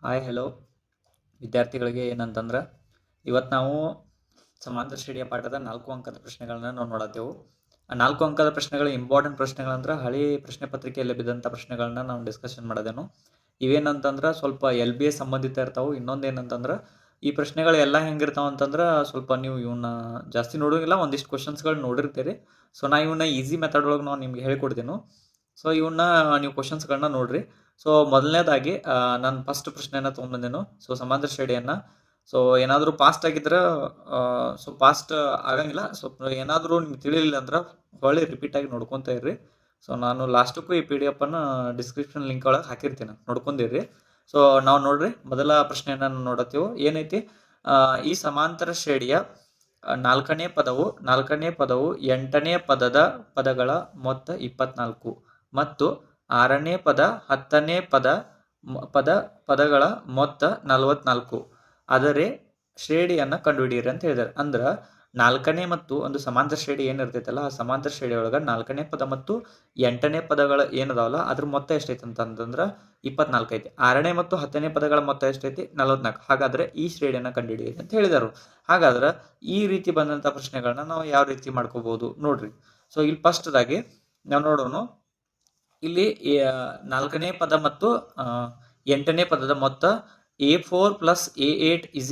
Hi hello ವಿದ್ಯಾರ್ಥಿಗಳಿಗೆ ಏನಂತಂದ್ರೆ ಇವತ್ತು ನಾವು ಸಮಾಂತರ ಶ್ರೇಣಿಯ ಪಾಠದ 4 ಅಂಕದ ಪ್ರಶ್ನೆಗಳನ್ನ ನಾವು ನೋಡತ್ತೇವೆ. ಆ 4 ಅಂಕದ ಪ್ರಶ್ನೆಗಳು ಇಂಪಾರ್ಟೆಂಟ್ ಪ್ರಶ್ನೆಗಳಂದ್ರೆ ಹಳಿ ಪ್ರಶ್ನೆ ಪತ್ರಿಕೆಯಲ್ಲಿ ಬಿದ್ದಂಥ ಪ್ರಶ್ನೆಗಳನ್ನ ನಾವು ಡಿಸ್ಕಷನ್ ಮಾಡೋದೇನು. ಇವೇನಂತಂದ್ರೆ ಸ್ವಲ್ಪ LBA ಸಂಬಂಧಿತ ಇರ್ತಾವೆ. ಇನ್ನೊಂದು ಏನಂತಂದ್ರೆ ಈ ಪ್ರಶ್ನೆಗಳು ಎಲ್ಲ ಹೆಂಗಿರ್ತಾವೆ ಅಂತಂದ್ರೆ ಸ್ವಲ್ಪ ನೀವು ಇವನ್ನ ಜಾಸ್ತಿ ನೋಡೋಂಗಿಲ್ಲ, ಒಂದಿಷ್ಟು ಕ್ವಶನ್ಸ್ಗಳು ನೋಡಿರ್ತೀರಿ. ಸೊ ನಾ ಇವನ್ನ ಈಸಿ ಮೆಥಡ್ ಒಳಗೆ ನಾವು ನಿಮ್ಗೆ ಹೇಳ್ಕೊಡ್ತೀನಿ. ಸೊ ಇವನ್ನ ನೀವು ಕ್ವಶನ್ಸ್ಗಳನ್ನ ನೋಡ್ರಿ. ಸೊ ಮೊದಲನೇದಾಗಿ ನಾನು ಫಸ್ಟ್ ಪ್ರಶ್ನೆನ ತೊಗೊಂಬಂದೇನು. ಸೊ ಸಮಾಂತರ ಶ್ರೇಣಿಯನ್ನ ಸೊ ಏನಾದರೂ ಪಾಸ್ಟ್ ಆಗಿದ್ರೆ ಸೊ ಪಾಸ್ಟ್ ಆಗಂಗಿಲ್ಲ. ಸ್ವಲ್ಪ ಏನಾದರೂ ನಿಮ್ಗೆ ತಿಳಿಲಿಲ್ಲ ಅಂದ್ರೆ ಹೊಳ್ಳಿ ರಿಪೀಟ್ ಆಗಿ ನೋಡ್ಕೊತಾ ಇರ್ರಿ. ಸೊ ನಾನು ಲಾಸ್ಟಕ್ಕೂ ಈ PDF ಅನ್ನು ಡಿಸ್ಕ್ರಿಪ್ಷನ್ ಲಿಂಕ್ ಒಳಗೆ ಹಾಕಿರ್ತೀನಿ, ನೋಡ್ಕೊಂಡಿರ್ರಿ. ಸೊ ನಾವು ನೋಡ್ರಿ ಮೊದಲ ಪ್ರಶ್ನೆಯನ್ನ ನೋಡತ್ತೀವಿ. ಏನೈತಿ, ಈ ಸಮಾಂತರ ಶ್ರೇಣಿಯ ನಾಲ್ಕನೇ ಪದವು 8ನೇ ಪದಗಳ ಮೊತ್ತ 24 ಮತ್ತು 6ನೇ ಪದ 10ನೇ ಪದಗಳ ಮೊತ್ತ 44. ಆದರೆ ಶ್ರೇಣಿಯನ್ನ ಕಂಡುಹಿಡಿಯಿರಿ ಅಂತ ಹೇಳಿದಾರೆ. ಅಂದ್ರ 4ನೇ ಮತ್ತು ಒಂದು ಸಮಾಂತರ ಶ್ರೇಣಿ ಏನಿರ್ತೈತಲ್ಲ, ಆ ಸಮಾಂತರ ಶ್ರೇಣಿ ಒಳಗ 4ನೇ ಪದ ಮತ್ತು 8ನೇ ಪದಗಳ ಏನದಾವಲ್ಲ ಅದ್ರ ಮೊತ್ತ ಎಷ್ಟೈತಿ ಅಂತಂದ್ರ 24 ಐತಿ. 6ನೇ ಮತ್ತು 10ನೇ ಪದಗಳ ಮೊತ್ತ ಎಷ್ಟೈತಿ 44. ಹಾಗಾದ್ರೆ ಈ ಶ್ರೇಣಿಯನ್ನ ಕಂಡುಹಿಡಿಯಿರಿ ಅಂತ ಹೇಳಿದಾರು. ಹಾಗಾದ್ರೆ ಈ ರೀತಿ ಬಂದಂತ ಪ್ರಶ್ನೆಗಳನ್ನ ನಾವು ಯಾವ ರೀತಿ ಮಾಡ್ಕೋಬಹುದು ನೋಡ್ರಿ. ಸೊ ಇಲ್ಲಿ ಫಸ್ಟ್ದಾಗಿ ನಾವು ನೋಡೋಣ. ಇಲ್ಲಿ 4ನೇ ಪದ ಮತ್ತು 8ನೇ ಪದದ ಮೊತ್ತ A4 + A8 =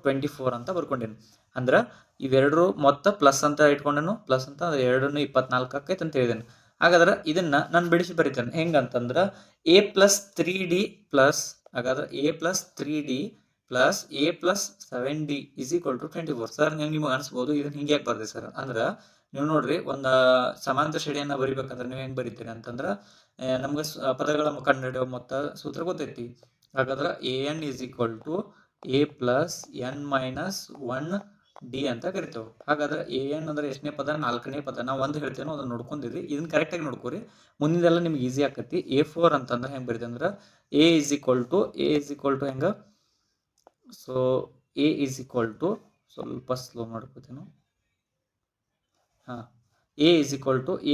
24 ಅಂತ ಬರ್ಕೊಂಡೇನು. ಅಂದ್ರ ಇವೆರಡರ ಮೊತ್ತ ಪ್ಲಸ್ ಅಂತ ಇಟ್ಕೊಂಡೇನು, ಪ್ಲಸ್ ಅಂತ 2 24 ಆಕೈತೆ ಅಂತ ಹೇಳಿದೇನು. ಹಾಗಾದ್ರೆ ಇದನ್ನ ನಾನು ಬಿಡಿಸಿ ಬರೀತೇನೆ. ಹೆಂಗಂತಂದ್ರ A + 3D ಪ್ಲಸ್ ಹಾಗಾದ್ರೆ A + 3D + A + 7D = 24. Sir ನಿಮ್ಗೆ ಅನ್ಸ್ಬೋದು ಇದನ್ನ ಹಿಂಗೆ ಯಾಕೆ ಬರ್ದೆ ಸರ್ ಅಂದ್ರ, ನೀವು ನೋಡ್ರಿ ಒಂದು ಸಮಾಂತರ ಶ್ರೇಣಿಯನ್ನ ಬರಿಬೇಕಂದ್ರೆ ನೀವು ಹೆಂಗ್ ಬರೀತೀರಿ ಅಂತಂದ್ರ ನಮ್ಗೆ ಪದಗಳ ಕಂಡುಹಿಡಿಯೋ ಮೊತ್ತ ಸೂತ್ರ ಗೊತ್ತೈತಿ. ಹಾಗಾದ್ರೆ AN = A + n - 1D ಅಂತ ಕರಿತೇವೆ. ಹಾಗಾದ್ರೆ AN ಅಂದ್ರೆ ಎಷ್ಟನೇ ಪದ, 4ನೇ ಪದ. ನಾವು ಒಂದು ಹೇಳ್ತೇನೋ ಅದನ್ನ ನೋಡ್ಕೊಂಡಿರಿ. ಇದನ್ನ ಕರೆಕ್ಟ್ ಆಗಿ ನೋಡ್ಕೋರಿ, ಮುಂದಿದೆಲ್ಲ ನಿಮ್ಗೆ ಈಸಿ ಆಕತಿ. A4 ಅಂತಂದ್ರೆ ಹೆಂಗ್ ಬರೀತೀವಿ ಅಂದ್ರೆ A = ಹೆಂಗ, ಸೊ A = ಸ್ವಲ್ಪ ಸ್ಲೋ ಮಾಡ್ಕೋತೇನು. A =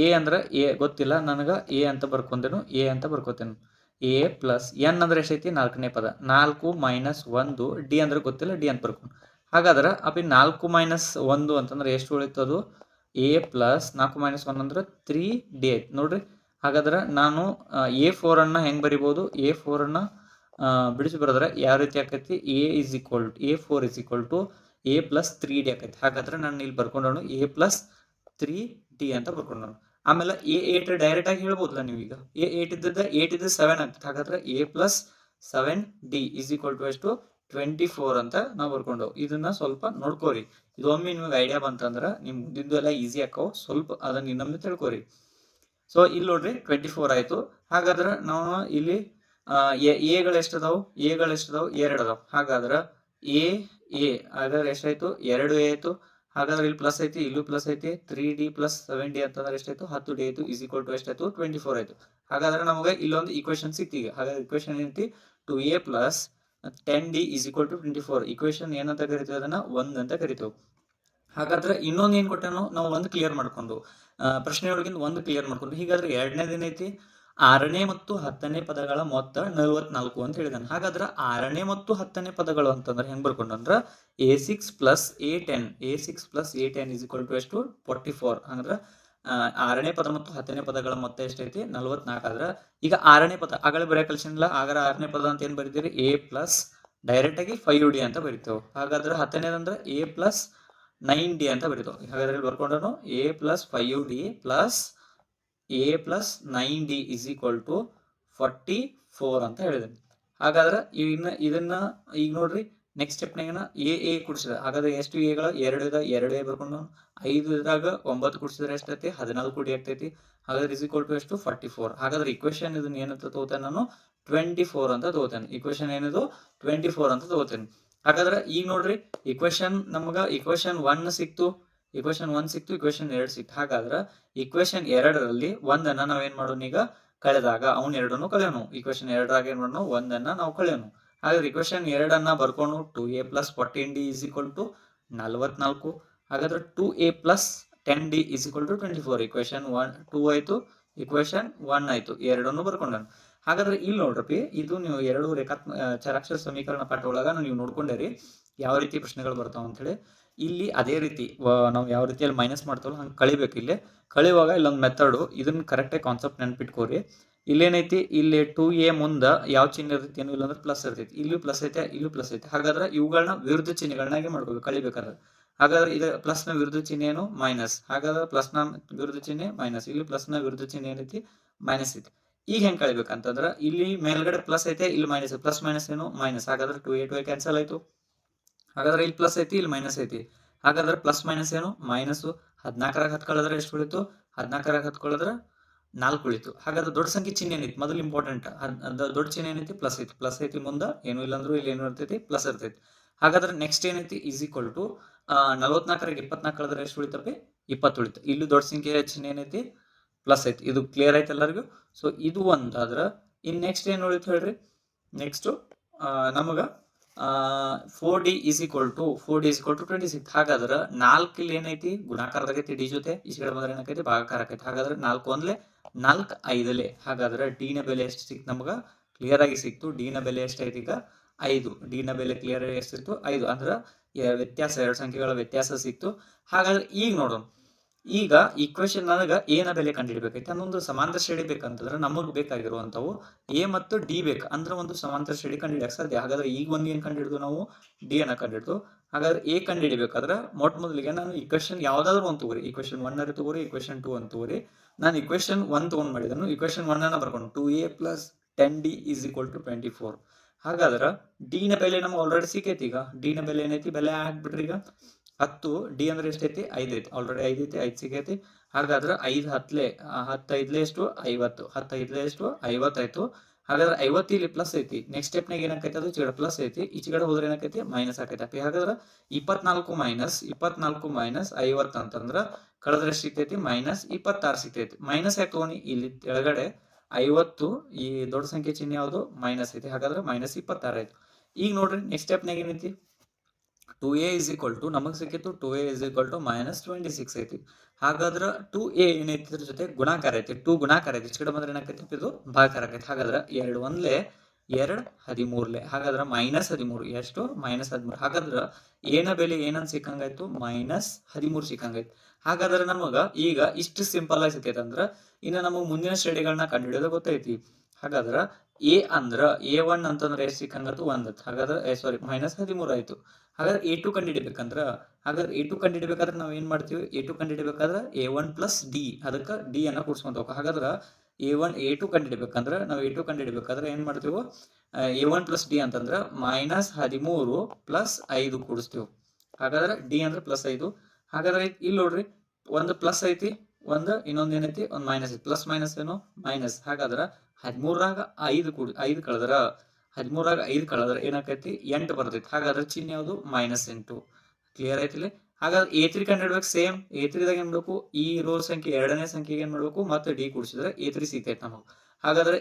A ಅಂದ್ರೆ A ಗೊತ್ತಿಲ್ಲ ನನಗೆ, A ಅಂತ ಬರ್ಕೊಂಡೇನು, A ಅಂತ ಬರ್ಕೋತೇನೆ. A + n ಅಂದ್ರೆ ಎಷ್ಟೈತಿ 4ನೇ ಪದ, 4 - 1 D ಅಂದ್ರೆ ಗೊತ್ತಿಲ್ಲ, D ಅಂತ ಬರ್ಕೊಂಡು. ಹಾಗಾದ್ರೆ 4 - 1 ಅಂತಂದ್ರೆ ಎಷ್ಟು ಉಳಿತದು, A + 4 - 1 ಅಂದ್ರೆ 3D ಐತಿ ನೋಡ್ರಿ. ಹಾಗಾದ್ರೆ ನಾನು A4 ಅನ್ನ ಹೆಂಗ್ ಬರಿಬಹುದು, A4 ಅನ್ನ ಬಿಡಿಸಿ ಬರೋದ್ರೆ ಯಾವ ರೀತಿ ಆಕೈತಿ, A4 = A + 3D ಆಕೈತಿ. ಹಾಗಾದ್ರೆ ನಾನು ಇಲ್ಲಿ ಬರ್ಕೊಂಡವನು A + 3D ಅಂತ ಬರ್ಕೊಂಡವನು. ಆಮೇಲೆ A8 ಡೈರೆಕ್ಟ್ ಆಗಿ ಹೇಳ್ಬೋದಲ್ಲ ನೀವೀಗ. A8 ಇದ್ದದ 7 ಆಗ್ತದೆ. ಹಾಗಾದ್ರೆ A + 7D = ಎಷ್ಟು 24 ಅಂತ ನಾವು ಬರ್ಕೊಂಡವು. ಇದನ್ನ ಸ್ವಲ್ಪ ನೋಡ್ಕೋರಿ. ಇದು ಒಮ್ಮೆ ನಿಮ್ಗೆ ಐಡಿಯಾ ಬಂತಂದ್ರೆ ನಿಮ್ ಮುಂದಿಂದು ಎಲ್ಲ ಈಸಿ ಆಕಾವು. ಸ್ವಲ್ಪ ಅದನ್ನ ಇನ್ನೊಮ್ಮೆ ತಿಳ್ಕೋರಿ. ಸೊ ಇಲ್ಲಿ ನೋಡ್ರಿ 24 ಆಯ್ತು. ಹಾಗಾದ್ರೆ ನಾವು ಇಲ್ಲಿ ಎಗಳು ಎಷ್ಟದಾವು, 2 ಅದಾವ. ಹಾಗಾದ್ರೆ ಹಾಗಾದ್ರೆ ಎಷ್ಟಾಯ್ತು, 2A ಆಯ್ತು. ಹಾಗಾದ್ರೆ ಇಲ್ಲಿ ಪ್ಲಸ್ ಐತಿ, ಇಲ್ಲೂ ಪ್ಲಸ್ ಐತಿ. 3D + 7D ಅಂತಂದ್ರೆ ಎಷ್ಟಾಯ್ತು, 10D ಆಯ್ತು. = ಎಷ್ಟಾಯ್ತು 24 ಆಯ್ತು. ಹಾಗಾದ್ರೆ ನಮಗೆ ಇಲ್ಲೊಂದು ಈಕ್ವೇಶನ್ ಸಿಕ್ತಿ. ಹಾಗಾದ್ರೆ ಈಕ್ವೇಶನ್ ಏನೈತಿ, 2A + 10D = 24. ಈಕ್ವೇಶನ್ ಏನಂತ ಕರಿತೀವಿ, ಅದನ್ನ 1 ಅಂತ ಕರಿತೇವೆ. ಹಾಗಾದ್ರೆ ಇನ್ನೊಂದು ಏನ್ ಕೊಟ್ಟನು, ನಾವು ಒಂದು ಕ್ಲಿಯರ್ ಮಾಡ್ಕೊಂಡು ಪ್ರಶ್ನೆ ಒಳಗಿಂದ ಒಂದು ಕ್ಲಿಯರ್ ಮಾಡ್ಕೊಂಡು. ಹೀಗಾದ್ರೆ ಎರಡನೇದು ಏನೈತಿ, 6ನೇ ಮತ್ತು 10ನೇ ಪದಗಳ ಮೊತ್ತ 44 ಅಂತ ಹೇಳಿದಾನೆ. ಹಾಗಾದ್ರೆ 6ನೇ ಮತ್ತು 10ನೇ ಪದಗಳು ಅಂತಂದ್ರೆ ಹೆಂಗ್ ಬರ್ಕೊಂಡ್ರ A6 + A10 = ಎಷ್ಟು 44. ಅಂದ್ರೆ 6ನೇ ಪದ ಮತ್ತು 10ನೇ ಪದಗಳ ಮೊತ್ತ ಎಷ್ಟೈತಿ 44. ಆದ್ರೆ ಈಗ 6ನೇ ಪದ ಆಗಲೇ ಬರೆಯ ಕಲ್ಸಿಲ್ಲ. ಆಗ 6ನೇ ಪದ ಅಂತ ಏನ್ ಬರೀತೀರಿ, A + ಡೈರೆಕ್ಟ್ ಆಗಿ 5D ಅಂತ ಬರಿತೇವೆ. ಹಾಗಾದ್ರೆ 10ನೇದಂದ್ರೆ A + 9D ಅಂತ ಬರೀತೇವೆ. ಹಾಗಾದ್ರೆ ಇಲ್ಲಿ ಬರ್ಕೊಂಡ್ರು A + 5D + A + 9D = 44 ಅಂತ ಹೇಳಿದೆ. ಹಾಗಾದ್ರೆ ಇದನ್ನ ಈಗ ನೋಡ್ರಿ ನೆಕ್ಸ್ಟ್ ಸ್ಟೆಪ್ನಾಗ A ಕೂಡಿಸಿದ. ಹಾಗಾದ್ರೆ ಎಷ್ಟು ಎಗಳು, 2 ಬರ್ಕೊಂಡು 5 ಇದ್ರಾಗ 9 ಕೂಡಿಸಿದ್ರೆ ಎಷ್ಟೈತಿ 14 D ಆಗ್ತೈತಿ. ಹಾಗಾದ್ರೆ = ಎಷ್ಟು 44. ಹಾಗಾದ್ರೆ ಇಕ್ವೇಶನ್ ಇದನ್ನ ಏನಂತ ತಗೋತೇನೆ ನಾನು 24 ಅಂತ ತಗೋತೇನೆ. ಇಕ್ವೇಶನ್ ಏನಿದು 24 ಅಂತ ತಗೋತೇನೆ. ಹಾಗಾದ್ರೆ ಈಗ ನೋಡ್ರಿ ಇಕ್ವೇಶನ್ 1 ಸಿಕ್ತು, ಇಕ್ವೇಶನ್ 2 ಸಿಕ್ತು. ಹಾಗಾದ್ರೆ ಇಕ್ವೇಶನ್ 2ರಲ್ಲಿ 1ಅನ್ನ ನಾವೇನ್ ಮಾಡೋಣ, ಈಗ ಕಳೆದಾಗ ಅವ್ನ 2 ಕಳೆಯೋನು. ಇಕ್ವೇಶನ್ 2ರಾಗ ಏನ್ ಮಾಡೋಣ, 1ಅನ್ನ ನಾವು ಕಳೆಯೋನು. ಹಾಗಾದ್ರೆ ಇಕ್ವೇಶನ್ 2ಅನ್ನ ಬರ್ಕೊಂಡು 2A + 14D = 44. ಹಾಗಾದ್ರೆ 2A + 10D = 24. ಇಕ್ವೇಶನ್ 2 ಆಯ್ತು, ಇಕ್ವೇಶನ್ 1 ಆಯ್ತು, 2 ಬರ್ಕೊಂಡನು. ಹಾಗಾದ್ರೆ ಇಲ್ಲಿ ನೋಡ್ರಿ ಇದು ನೀವು ಎರಡು ಚರಾಕ್ಷರ ಸಮೀಕರಣ ಪಾಠ ಒಳಗ ನೀವು ನೋಡ್ಕೊಂಡೇರಿ ಯಾವ ರೀತಿ ಪ್ರಶ್ನೆಗಳು ಬರ್ತಾವ ಅಂತೇಳಿ. ಇಲ್ಲಿ ಅದೇ ರೀತಿ ನಾವು ಯಾವ ರೀತಿಯಲ್ಲಿ ಮೈನಸ್ ಮಾಡ್ತಾವಲ್ಲ ಹಂಗೆ ಕಳಿಬೇಕು. ಇಲ್ಲಿ ಕಳಿಯುವಾಗ ಇಲ್ಲೊಂದು ಮೆಥಡು, ಇದನ್ನ ಕರೆಕ್ಟಾಗಿ ಕಾನ್ಸೆಪ್ಟ್ ನೆನ್ಪಿಟ್ಕೋರಿ. ಇಲ್ಲೇನೈತಿ, ಇಲ್ಲಿ 2a ಮುಂದೆ ಯಾವ ಚಿಹ್ನೆ ಇರ್ತೈತಿ, ಏನು ಇಲ್ಲಾಂದ್ರೆ ಪ್ಲಸ್ ಇರ್ತೈತಿ. ಇಲ್ಲೂ ಪ್ಲಸ್ ಐತೆ, ಇಲ್ಲೂ ಪ್ಲಸ್ ಐತೆ. ಹಾಗಾದ್ರೆ ಇವುಗಳನ್ನ ವಿರುದ್ಧ ಚಿಹ್ನೆಗಳನ್ನಾಗಿ ಮಾಡ್ಕೋಬೇಕು ಕಳಿಬೇಕಾದ್ರೆ. ಹಾಗಾದ್ರೆ ಇದು ಪ್ಲಸ್ ನ ವಿರುದ್ಧ ಚಿಹ್ನೆ ಏನು, ಮೈನಸ್. ಹಾಗಾದ್ರೆ ಪ್ಲಸ್ ನ ವಿರುದ್ಧ ಚಿಹ್ನೆ ಮೈನಸ್. ಇಲ್ಲಿ ಪ್ಲಸ್ ನ ವಿರುದ್ಧ ಚಿಹ್ನೆ ಏನೈತಿ, ಮೈನಸ್ ಐತಿ. ಈಗ ಹೆಂಗ್ ಕಳಿಬೇಕಂತಂದ್ರ ಇಲ್ಲಿ ಮೇಲ್ಗಡೆ ಪ್ಲಸ್ ಐತೆ, ಇಲ್ಲಿ ಮೈನಸ್. ಪ್ಲಸ್ ಮೈನಸ್ ಏನು, ಮೈನಸ್. ಹಾಗಾದ್ರೆ 2a ಕ್ಯಾನ್ಸಲ್ ಆಯ್ತು. ಹಾಗಾದ್ರೆ ಇಲ್ಲಿ ಪ್ಲಸ್ ಐತಿ, ಇಲ್ಲಿ ಮೈನಸ್ ಐತಿ. ಹಾಗಾದ್ರೆ ಪ್ಲಸ್ ಮೈನಸ್ ಏನು, ಮೈನಸ್. 14 ಹತ್ಕೊಳ್ಳೋದ್ರೆ ಎಷ್ಟು ಉಳಿತು, 14 ಹತ್ಕೊಳ್ಳೋದ್ರೆ 4 ಉಳಿತು. ಹಾಗಾದ್ರೆ ದೊಡ್ಡ ಸಂಖ್ಯೆ ಚಿಹ್ನೆ ಏನೈತಿ, ಮೊದಲು ಇಂಪಾರ್ಟೆಂಟ್. ದೊಡ್ಡ ಚಿಹ್ನೆ ಏನೈತಿ, ಪ್ಲಸ್ ಐತಿ. ಪ್ಲಸ್ ಐತಿ ಮುಂದೆ ಏನು ಇಲ್ಲಾಂದ್ರೂ ಇಲ್ಲಿ ಏನು ಇರ್ತೈತಿ, ಪ್ಲಸ್ ಇರ್ತೈತಿ. ಹಾಗಾದ್ರೆ ನೆಕ್ಸ್ಟ್ ಏನೈತಿ, ಈಸ್ ಈಕ್ವಲ್ ಟು 44 24 ಕಳೆದ್ರೆ ಎಷ್ಟು ಉಳಿತಪ್ಪಿ, 20 ಉಳಿತು. ಇಲ್ಲಿ ದೊಡ್ಡ ಸಂಖ್ಯೆ ಚಿಹ್ನೆ ಏನೈತಿ, ಪ್ಲಸ್ ಐತಿ. ಇದು ಕ್ಲಿಯರ್ ಐತೆ ಎಲ್ಲರಿಗೂ. ಸೊ ಇದು ಒಂದಾದ್ರ ಇನ್ ನೆಕ್ಸ್ಟ್ ಏನು ಉಳಿತು ಹೇಳ್ರಿ. ನೆಕ್ಸ್ಟ್ ನಮಗ 4d ಈಸ್ ಈಕ್ವಲ್ ಟು 26. ಹಾಗಾದ್ರೆ 4 ಇಲ್ಲಿ ಏನೈತಿ, ಗುಣಾಕಾರದಾಗೈತಿ ಡಿ ಜೊತೆ. ಈ ಕಡೆ ಬಂದ್ರೆ ಏನಾಕೈತಿ, ಭಾಗಾಕಾರ ಆಕೈತಿ. ಹಾಗಾದ್ರೆ 4 ಒಂದ್ಲೆ 4 5ಲೆ. ಹಾಗಾದ್ರೆ ಡಿ ನ ಬೆಲೆ ಎಷ್ಟು ಸಿಕ್ತು ನಮಗ, ಕ್ಲಿಯರ್ ಆಗಿ ಸಿಕ್ತು. ಡಿ ನ ಬೆಲೆ ಎಷ್ಟೈತಿ ಈಗ, 5. ಡಿ ನ ಬೆಲೆ ಕ್ಲಿಯರ್ ಆಗಿ ಎಷ್ಟಿತ್ತು, 5. ಅಂದ್ರೆ ವ್ಯತ್ಯಾಸ, ಎರಡು ಸಂಖ್ಯೆಗಳ ವ್ಯತ್ಯಾಸ ಸಿಕ್ತು. ಹಾಗಾದ್ರೆ ಈಗ ನೋಡೋಣ, ಈಗ ಈಕ್ವೇಶನ್ ನನಗೆ ಎ ನ ಬೆಲೆ ಕಂಡುಹಿಡಬೇಕೈತಿ. ಅನ್ನೊಂದು ಸಮಾಂತರ ಶ್ರೇಣಿ ಬೇಕಂತಂದ್ರೆ ನಮಗ್ ಬೇಕಾಗಿರುವಂತವು ಎ ಮತ್ತು ಡಿ ಬೇಕು. ಅಂದ್ರೆ ಒಂದು ಸಮಾಂತರ ಶ್ರೇಣಿ ಕಂಡುಹಿಡಿಯಕ್ಕೆ ಸಾಧ್ಯ. ಹಾಗಾದ್ರೆ ಈಗ ಒಂದು ಏನ್ ಕಂಡುಹಿಡಿದು ನಾವು, ಡಿ ಅನ್ನ ಕಂಡುಹಿಡಿದು. ಹಾಗಾದ್ರೆ ಎ ಕಂಡುಹಿಡಿಬೇಕಾದ್ರೆ ಮೊದಲಿಗೆ ನಾನು ಈಕ್ವೇಶನ್ ಯಾವ್ದಾದ್ರು ಒಂದು ತಗೋರಿ. ಈಕ್ವೇಶನ್ 1 ತಗೋರಿ, ಈಕ್ವೇಶನ್ 2 ಅಂತ ತಗೋರಿ. ನಾನು ಈಕ್ವೇಶನ್ 1 ತಗೊಂಡ್ ಮಾಡಿದನು. ಈಕ್ವೇಶನ್ 1 ಅನ್ನ ಬರ್ಕೊಂಡು 2a + 10d = 24. ಹಾಗಾದ್ರೆ ಡಿ ನ ಬೆಲೆ ನಮ್ಗೆ ಆಲ್ರೆಡಿ ಸಿಕ್ಕೈತಿ. ಈಗ ಡಿ ನ ಬೆಲೆ ಏನೈತಿ, ಬೆಲೆ ಹಾಕ್ಬಿಟ್ರಿ. ಈಗ 10 ಡಿ ಅಂದ್ರೆ ಎಷ್ಟೈತಿ, 5 ಐತಿ. ಆಲ್ರೆಡಿ 5 ಐತಿ, 5 ಸಿಗೈತಿ. ಹಾಗಾದ್ರೆ 5 10ಲೆ 10 5ಲೆ ಎಷ್ಟು, 50. 10 5ಲೆ ಎಷ್ಟು, 50 ಆಯ್ತು. ಹಾಗಾದ್ರೆ 50 ಇಲ್ಲಿ ಪ್ಲಸ್ ಐತಿ. ನೆಕ್ಸ್ಟ್ ಸ್ಟೆಪ್ನಾಗ ಏನಾಕೈತಿ, ಅದು ಈಚೆಗಡೆ ಪ್ಲಸ್ ಐತಿ. ಈಚೆಗಡೆ ಹೋದ್ರೆ ಏನಾಕೈತಿ, ಮೈನಸ್ ಆಕೈತಿ. ಹಾಗಾದ್ರೆ 24 ಮೈನಸ್ 50 ಅಂತಂದ್ರ ಕಳೆದ್ರೆ ಎಷ್ಟು ಸಿಗ್ತೈತಿ, -26 ಸಿಗ್ತೈತಿ. ಮೈನಸ್ ಯಾಕೆ ತಗೋನಿ, ಇಲ್ಲಿ ಕೆಳಗಡೆ 50 ಈ ದೊಡ್ಡ ಸಂಖ್ಯೆ ಚಿಹ್ನೆ ಯಾವುದು, ಮೈನಸ್ ಐತಿ. ಹಾಗಾದ್ರೆ -26 ಆಯ್ತು. ಈಗ ನೋಡ್ರಿ ನೆಕ್ಸ್ಟ್ ಸ್ಟೆಪ್ನಾಗ ಏನೈತಿ, 2a = ನಮಗೆ ಸಿಕ್ಕಿತ್ತು 2a = -26 ಐತಿ. ಹಾಗಾದ್ರೆ 2a ಏನೈತಿ, ಇದ್ರ ಜೊತೆ ಗುಣಾಕಾರ ಐತಿ. 2 ಗುಣಾಕಾರ ಐತಿ. ಈ ಕಡೆ ಬಂದ್ರೆ ಏನಾಕೈತಿ, ಇದು ಭಾಗಾಕಾರ ಆಕೈತಿ. ಹಾಗಾದ್ರೆ 2 1ಲೆ 2 13ಲೆ. ಹಾಗಾದ್ರೆ -13 ಎಷ್ಟು, -13. ಹಾಗಾದ್ರೆ ಏನ ಬೆಲೆ ಏನಂತ ಸಿಕ್ಕಂಗಾಯ್ತು, -13 ಸಿಕ್ಕಂಗಾಯ್ತು. ಹಾಗಾದ್ರೆ ನಮಗ ಈಗ ಇಷ್ಟು ಸಿಂಪಲ್ ಆಗಿ ಸಿಕ್ಕೈತೆ. ಅಂದ್ರೆ ಇನ್ನು ನಮಗ್ ಮುಂದಿನ ಶ್ರೇಣಿಗಳನ್ನ ಕಂಡುಹಿಡಿಯೋದು ಗೊತ್ತೈತಿ. ಹಾಗಾದ್ರೆ ಎ ಅಂದ್ರ A1 ಅಂತಂದ್ರೆ ಎಷ್ಟು ಸಿಕ್ಕಂಗತ್ತು, 1. ಹಾಗಾದ್ರೆ -13 ಆಯ್ತು. ಹಾಗಾದ್ರೆ A2 ಕಂಡುಹಿಡಿಬೇಕಂದ್ರ, ಹಾಗಾದ್ರೆ A2 ಕಂಡುಹಿಡಿಬೇಕಾದ್ರೆ ನಾವು ಏನ್ ಮಾಡ್ತೀವಿ, A2 ಕಂಡುಹಿಡಿಬೇಕಾದ್ರೆ A1 + D, ಅದಕ್ಕೆ D ಅನ್ನ ಕೂಡ್ಸ್ಕೊಂತ ಹೋಗ. ಹಾಗಾದ್ರೆ A2 ಕಂಡುಹಿಡಿಬೇಕಂದ್ರೆ ನಾವು A2 ಕಂಡುಹಿಡಿಬೇಕಾದ್ರೆ ಏನ್ ಮಾಡ್ತೀವಿ, A1 + D ಅಂತಂದ್ರೆ -13 + 5 ಕೂಡಿಸ್ತೀವಿ. ಹಾಗಾದ್ರೆ D ಅಂದ್ರೆ +5. ಹಾಗಾದ್ರೆ ಇಲ್ಲಿ ನೋಡ್ರಿ, ಒಂದು ಪ್ಲಸ್ ಐತಿ, ಒಂದು ಇನ್ನೊಂದು ಏನೈತಿ, ಒಂದು ಮೈನಸ್ ಐತಿ. ಪ್ಲಸ್ ಮೈನಸ್ ಏನು, ಮೈನಸ್. ಹಾಗಾದ್ರೆ 13ರಾಗ 5 ಕಳೆದ್ರ 13ರಾಗ 5 ಕಳೆದ್ರೆ ಏನಾಕೈತಿ, 8 ಬರ್ತೈತಿ. ಹಾಗಾದ್ರೆ ಚಿಹ್ನೆ ಯಾವುದು, -8. ಕ್ಲಿಯರ್ ಐತಿಲಿ. ಹಾಗಾದ್ರೆ A3 ಕಂಡುಹಿಡ್ಬೇಕು. ಸೇಮ್ A3ದಾಗ ಏನ್ ಮಾಡ್ಬೇಕು, ಈ ರೋ ಸಂಖ್ಯೆ ಎರಡನೇ ಸಂಖ್ಯೆಗೆ ಏನ್ ಮಾಡ್ಬೇಕು, ಮತ್ತೆ ಡಿ ಕೂಡಿಸಿದ್ರೆ A3 ಸಿಕ್ಕೈತಿ ನಮಗೆ. ಹಾಗಾದ್ರೆ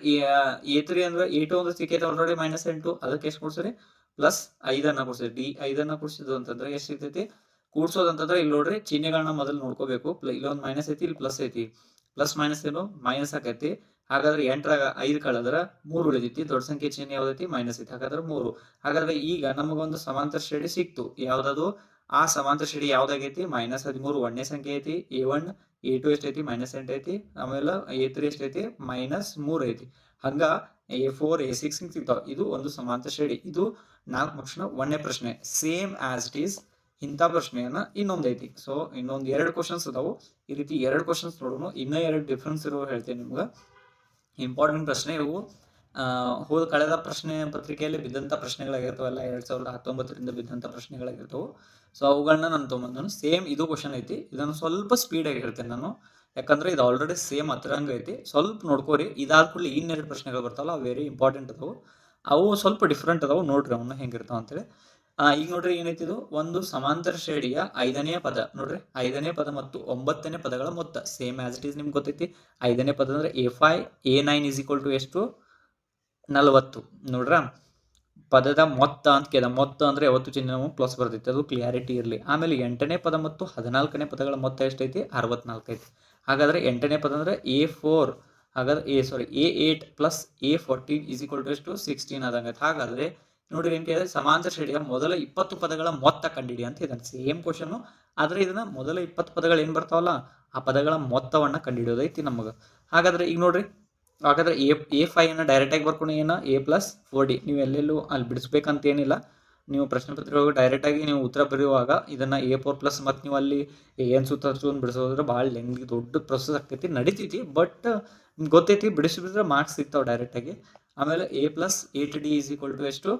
A3 ಅಂದ್ರೆ A2 ಅಂದ್ರೆ ಸಿಕ್ಕೈತಿ ಆಲ್ರೆಡಿ -8. ಅದಕ್ಕೆ ಎಷ್ಟು ಕೂಡ್ಸ್ರಿ, +5 ಅನ್ನ ಕೂಡ್ಸಿರಿ. ಡಿ 5 ಅನ್ನ ಕೂಡ್ಸಿದ್ದು ಅಂತಂದ್ರೆ ಎಷ್ಟು ಸಿಗ್ತೈತಿ, ಕೂಡ್ಸೋದಂತಂದ್ರೆ ಇಲ್ಲಿ ನೋಡ್ರಿ ಚಿಹ್ನೆಗಳನ್ನ ಮೊದಲು ನೋಡ್ಕೋಬೇಕು. ಇಲ್ಲೊಂದು ಮೈನಸ್ ಐತಿ, ಇಲ್ಲಿ ಪ್ಲಸ್ ಐತಿ. ಪ್ಲಸ್ ಮೈನಸ್ ಏನು, ಮೈನಸ್ ಆಕೈತಿ. ಹಾಗಾದ್ರೆ 8ರಾಗ 5 ಕಳೆದ್ರೆ 3 ಉಳಿದೈತಿ. ದೊಡ್ಡ ಸಂಖ್ಯೆ ಚಿಹ್ನೆ ಯಾವ್ದೈತಿ, ಮೈನಸ್ ಐತಿ. ಹಾಗಾದ್ರೆ 3. ಹಾಗಾದ್ರೆ ಈಗ ನಮಗೊಂದು ಸಮಾಂತರ ಶ್ರೇಣಿ ಸಿಕ್ತು. ಯಾವ್ದದು, ಆ ಸಮಾಂತರ ಶ್ರೇಣಿ ಯಾವ್ದಾಗೈತಿ, -13 ಒಂದನೇ ಸಂಖ್ಯೆ ಐತಿ. A1 A2 ಎಷ್ಟೈತಿ, -8 ಐತಿ. ಆಮೇಲೆ A3 ಎಷ್ಟೈತಿ, -3 ಐತಿ. ಹಂಗ A4 A6 ಸಿಗ್ತಾವ. ಇದು ಒಂದು ಸಮಾಂತರ ಶ್ರೇಣಿ. ಇದು 4 ಮಾರ್ಕ್ಸ್ನ 1ನೇ ಪ್ರಶ್ನೆ. ಸೇಮ್ ಆಸ್ ಇಟ್ ಈಸ್ ಇಂಥ ಪ್ರಶ್ನೆಯನ್ನ ಇನ್ನೊಂದು ಐತಿ. ಸೊ ಇನ್ನೊಂದು 2 ಕ್ವಶನ್ಸ್ ಅದಾವು. ಈ ರೀತಿ 2 ಕ್ವಶನ್ಸ್ ನೋಡೋಣ. ಇನ್ನೂ 2 ಡಿಫ್ರೆನ್ಸ್ ಇರೋ ಹೇಳ್ತೇನೆ ನಿಮ್ಗೆ. ಇಂಪಾರ್ಟೆಂಟ್ ಪ್ರಶ್ನೆ ಇವು. ಕಳೆದ ಪ್ರಶ್ನೆ ಪತ್ರಿಕೆಯಲ್ಲಿ ಬಿದ್ದಂಥ ಪ್ರಶ್ನೆಗಳಾಗಿರ್ತಾವಲ್ಲ, 2019ರಿಂದ ಬಿದ್ದಂಥ ಪ್ರಶ್ನೆಗಳಾಗಿರ್ತಾವೆ. ಸೊ ಅವುಗಳನ್ನ ನಾನು ತೊಗೊಂಬಂದನು. ಸೇಮ್ ಇದು ಕ್ವಶನ್ ಐತಿ. ಇದನ್ನು ಸ್ವಲ್ಪ ಸ್ಪೀಡಾಗಿ ಹೇಳ್ತೇನೆ ನಾನು, ಯಾಕಂದ್ರೆ ಇದು ಆಲ್ರೆಡಿ ಸೇಮ್ ಹತ್ತಿರಂಗ ಐತಿ. ಸ್ವಲ್ಪ ನೋಡ್ಕೋರಿ. ಇದಾದ ಕೂಡಲೇ ಇನ್ನೆರಡು ಪ್ರಶ್ನೆಗಳು ಬರ್ತಾವಲ್ಲ, ಅವು ವೆರಿ ಇಂಪಾರ್ಟೆಂಟ್ ಅದಾವು. ಅವು ಸ್ವಲ್ಪ ಡಿಫ್ರೆಂಟ್ ಅದಾವು. ನೋಡ್ರಿ ಅವನ್ನ ಹೆಂಗಿರ್ತಾವ ಅಂತೇಳಿ. ಈಗ ನೋಡ್ರಿ ಏನೈತಿದು, ಒಂದು ಸಮಾಂತರ ಶ್ರೇಣಿಯ 5ನೇ ಪದ. ನೋಡ್ರಿ 5ನೇ ಪದ ಮತ್ತು 9ನೇ ಪದಗಳ ಮೊತ್ತ ಸೇಮ್ ಆಸ್ ಇಟ್ ಈಸ್ ನಿಮ್ಗೆ ಗೊತ್ತೈತಿ. 5ನೇ ಪದ ಅಂದ್ರೆ A5 A9 = ಎಷ್ಟು, 40. ನೋಡ್ರ ಪದದ ಮೊತ್ತ ಅಂತ ಕೇಳ. ಮೊತ್ತ ಅಂದ್ರೆ ಯಾವತ್ತು ಚಿಹ್ನೆ ಪ್ಲಸ್ ಬರ್ತೈತಿ, ಅದು ಕ್ಲಿಯಾರಿಟಿ ಇರಲಿ. ಆಮೇಲೆ 8ನೇ ಪದ ಮತ್ತು 14ನೇ ಪದಗಳ ಮೊತ್ತ ಎಷ್ಟೈತಿ, 64 ಐತಿ. ಹಾಗಾದ್ರೆ 8ನೇ ಪದ ಅಂದ್ರೆ A4 ಹಾಗಾದ್ರೆ A8 plus A14 is equal to ಎಷ್ಟು 16 ಆದಂಗೆ. ಹಾಗಾದ್ರೆ ನೋಡ್ರಿ ಏನ್ ಕೇಳಿದ್ರೆ ಸಮಾಂತರ ಶ್ರೇಣಿಯ ಮೊದಲ 20 ಪದಗಳ ಮೊತ್ತ ಕಂಡಿಡಿ ಅಂತ ಇದ್ದಾನೆ. ಸೇಮ್ ಕ್ವಶನ್, ಆದ್ರೆ ಇದನ್ನ ಮೊದಲ 20 ಪದಗಳು ಏನ್ ಬರ್ತಾವಲ್ಲ ಆ ಪದಗಳ ಮೊತ್ತವನ್ನ ಕಂಡುಹಿಡಿಯೋದೈತಿ ನಮಗ. ಹಾಗಾದ್ರೆ ಈಗ ನೋಡ್ರಿ, ಹಾಗಾದ್ರೆ A5 ಅನ್ನ ಡೈರೆಕ್ಟ್ ಆಗಿ ಬರ್ಕೊಂಡು ಏನ A+4D, ನೀವು ಎಲ್ಲೆಲ್ಲೂ ಅಲ್ಲಿ ಬಿಡಿಸ್ಬೇಕಂತ ಏನಿಲ್ಲ. ನೀವು ಪ್ರಶ್ನೆ ಪತ್ರಿಕೆ ಒಳಗೆ ಡೈರೆಕ್ಟ್ ಆಗಿ ನೀವು ಉತ್ತರ ಬರೆಯುವಾಗ ಇದನ್ನ A4+ ಮತ್ತು ನೀವು ಅಲ್ಲಿ ಏನ್ ಸೂತ್ರ ಬಿಡಿಸೋದ್ರೆ ಭಾಳ ಲೆಂಗ್ಲಿ ದೊಡ್ಡ ಪ್ರೊಸೆಸ್ ಆಕೈತಿ, ನಡೀತೈತಿ. ಬಟ್ ಗೊತ್ತೈತಿ ಬಿಡಿಸಿದ್ರೆ ಮಾರ್ಕ್ಸ್ ಸಿಗ್ತಾವ ಡೈರೆಕ್ಟ್ ಆಗಿ. ಆಮೇಲೆ A+8D ಈಸ್ ಈಕ್ವಲ್ ಟು ಎಷ್ಟು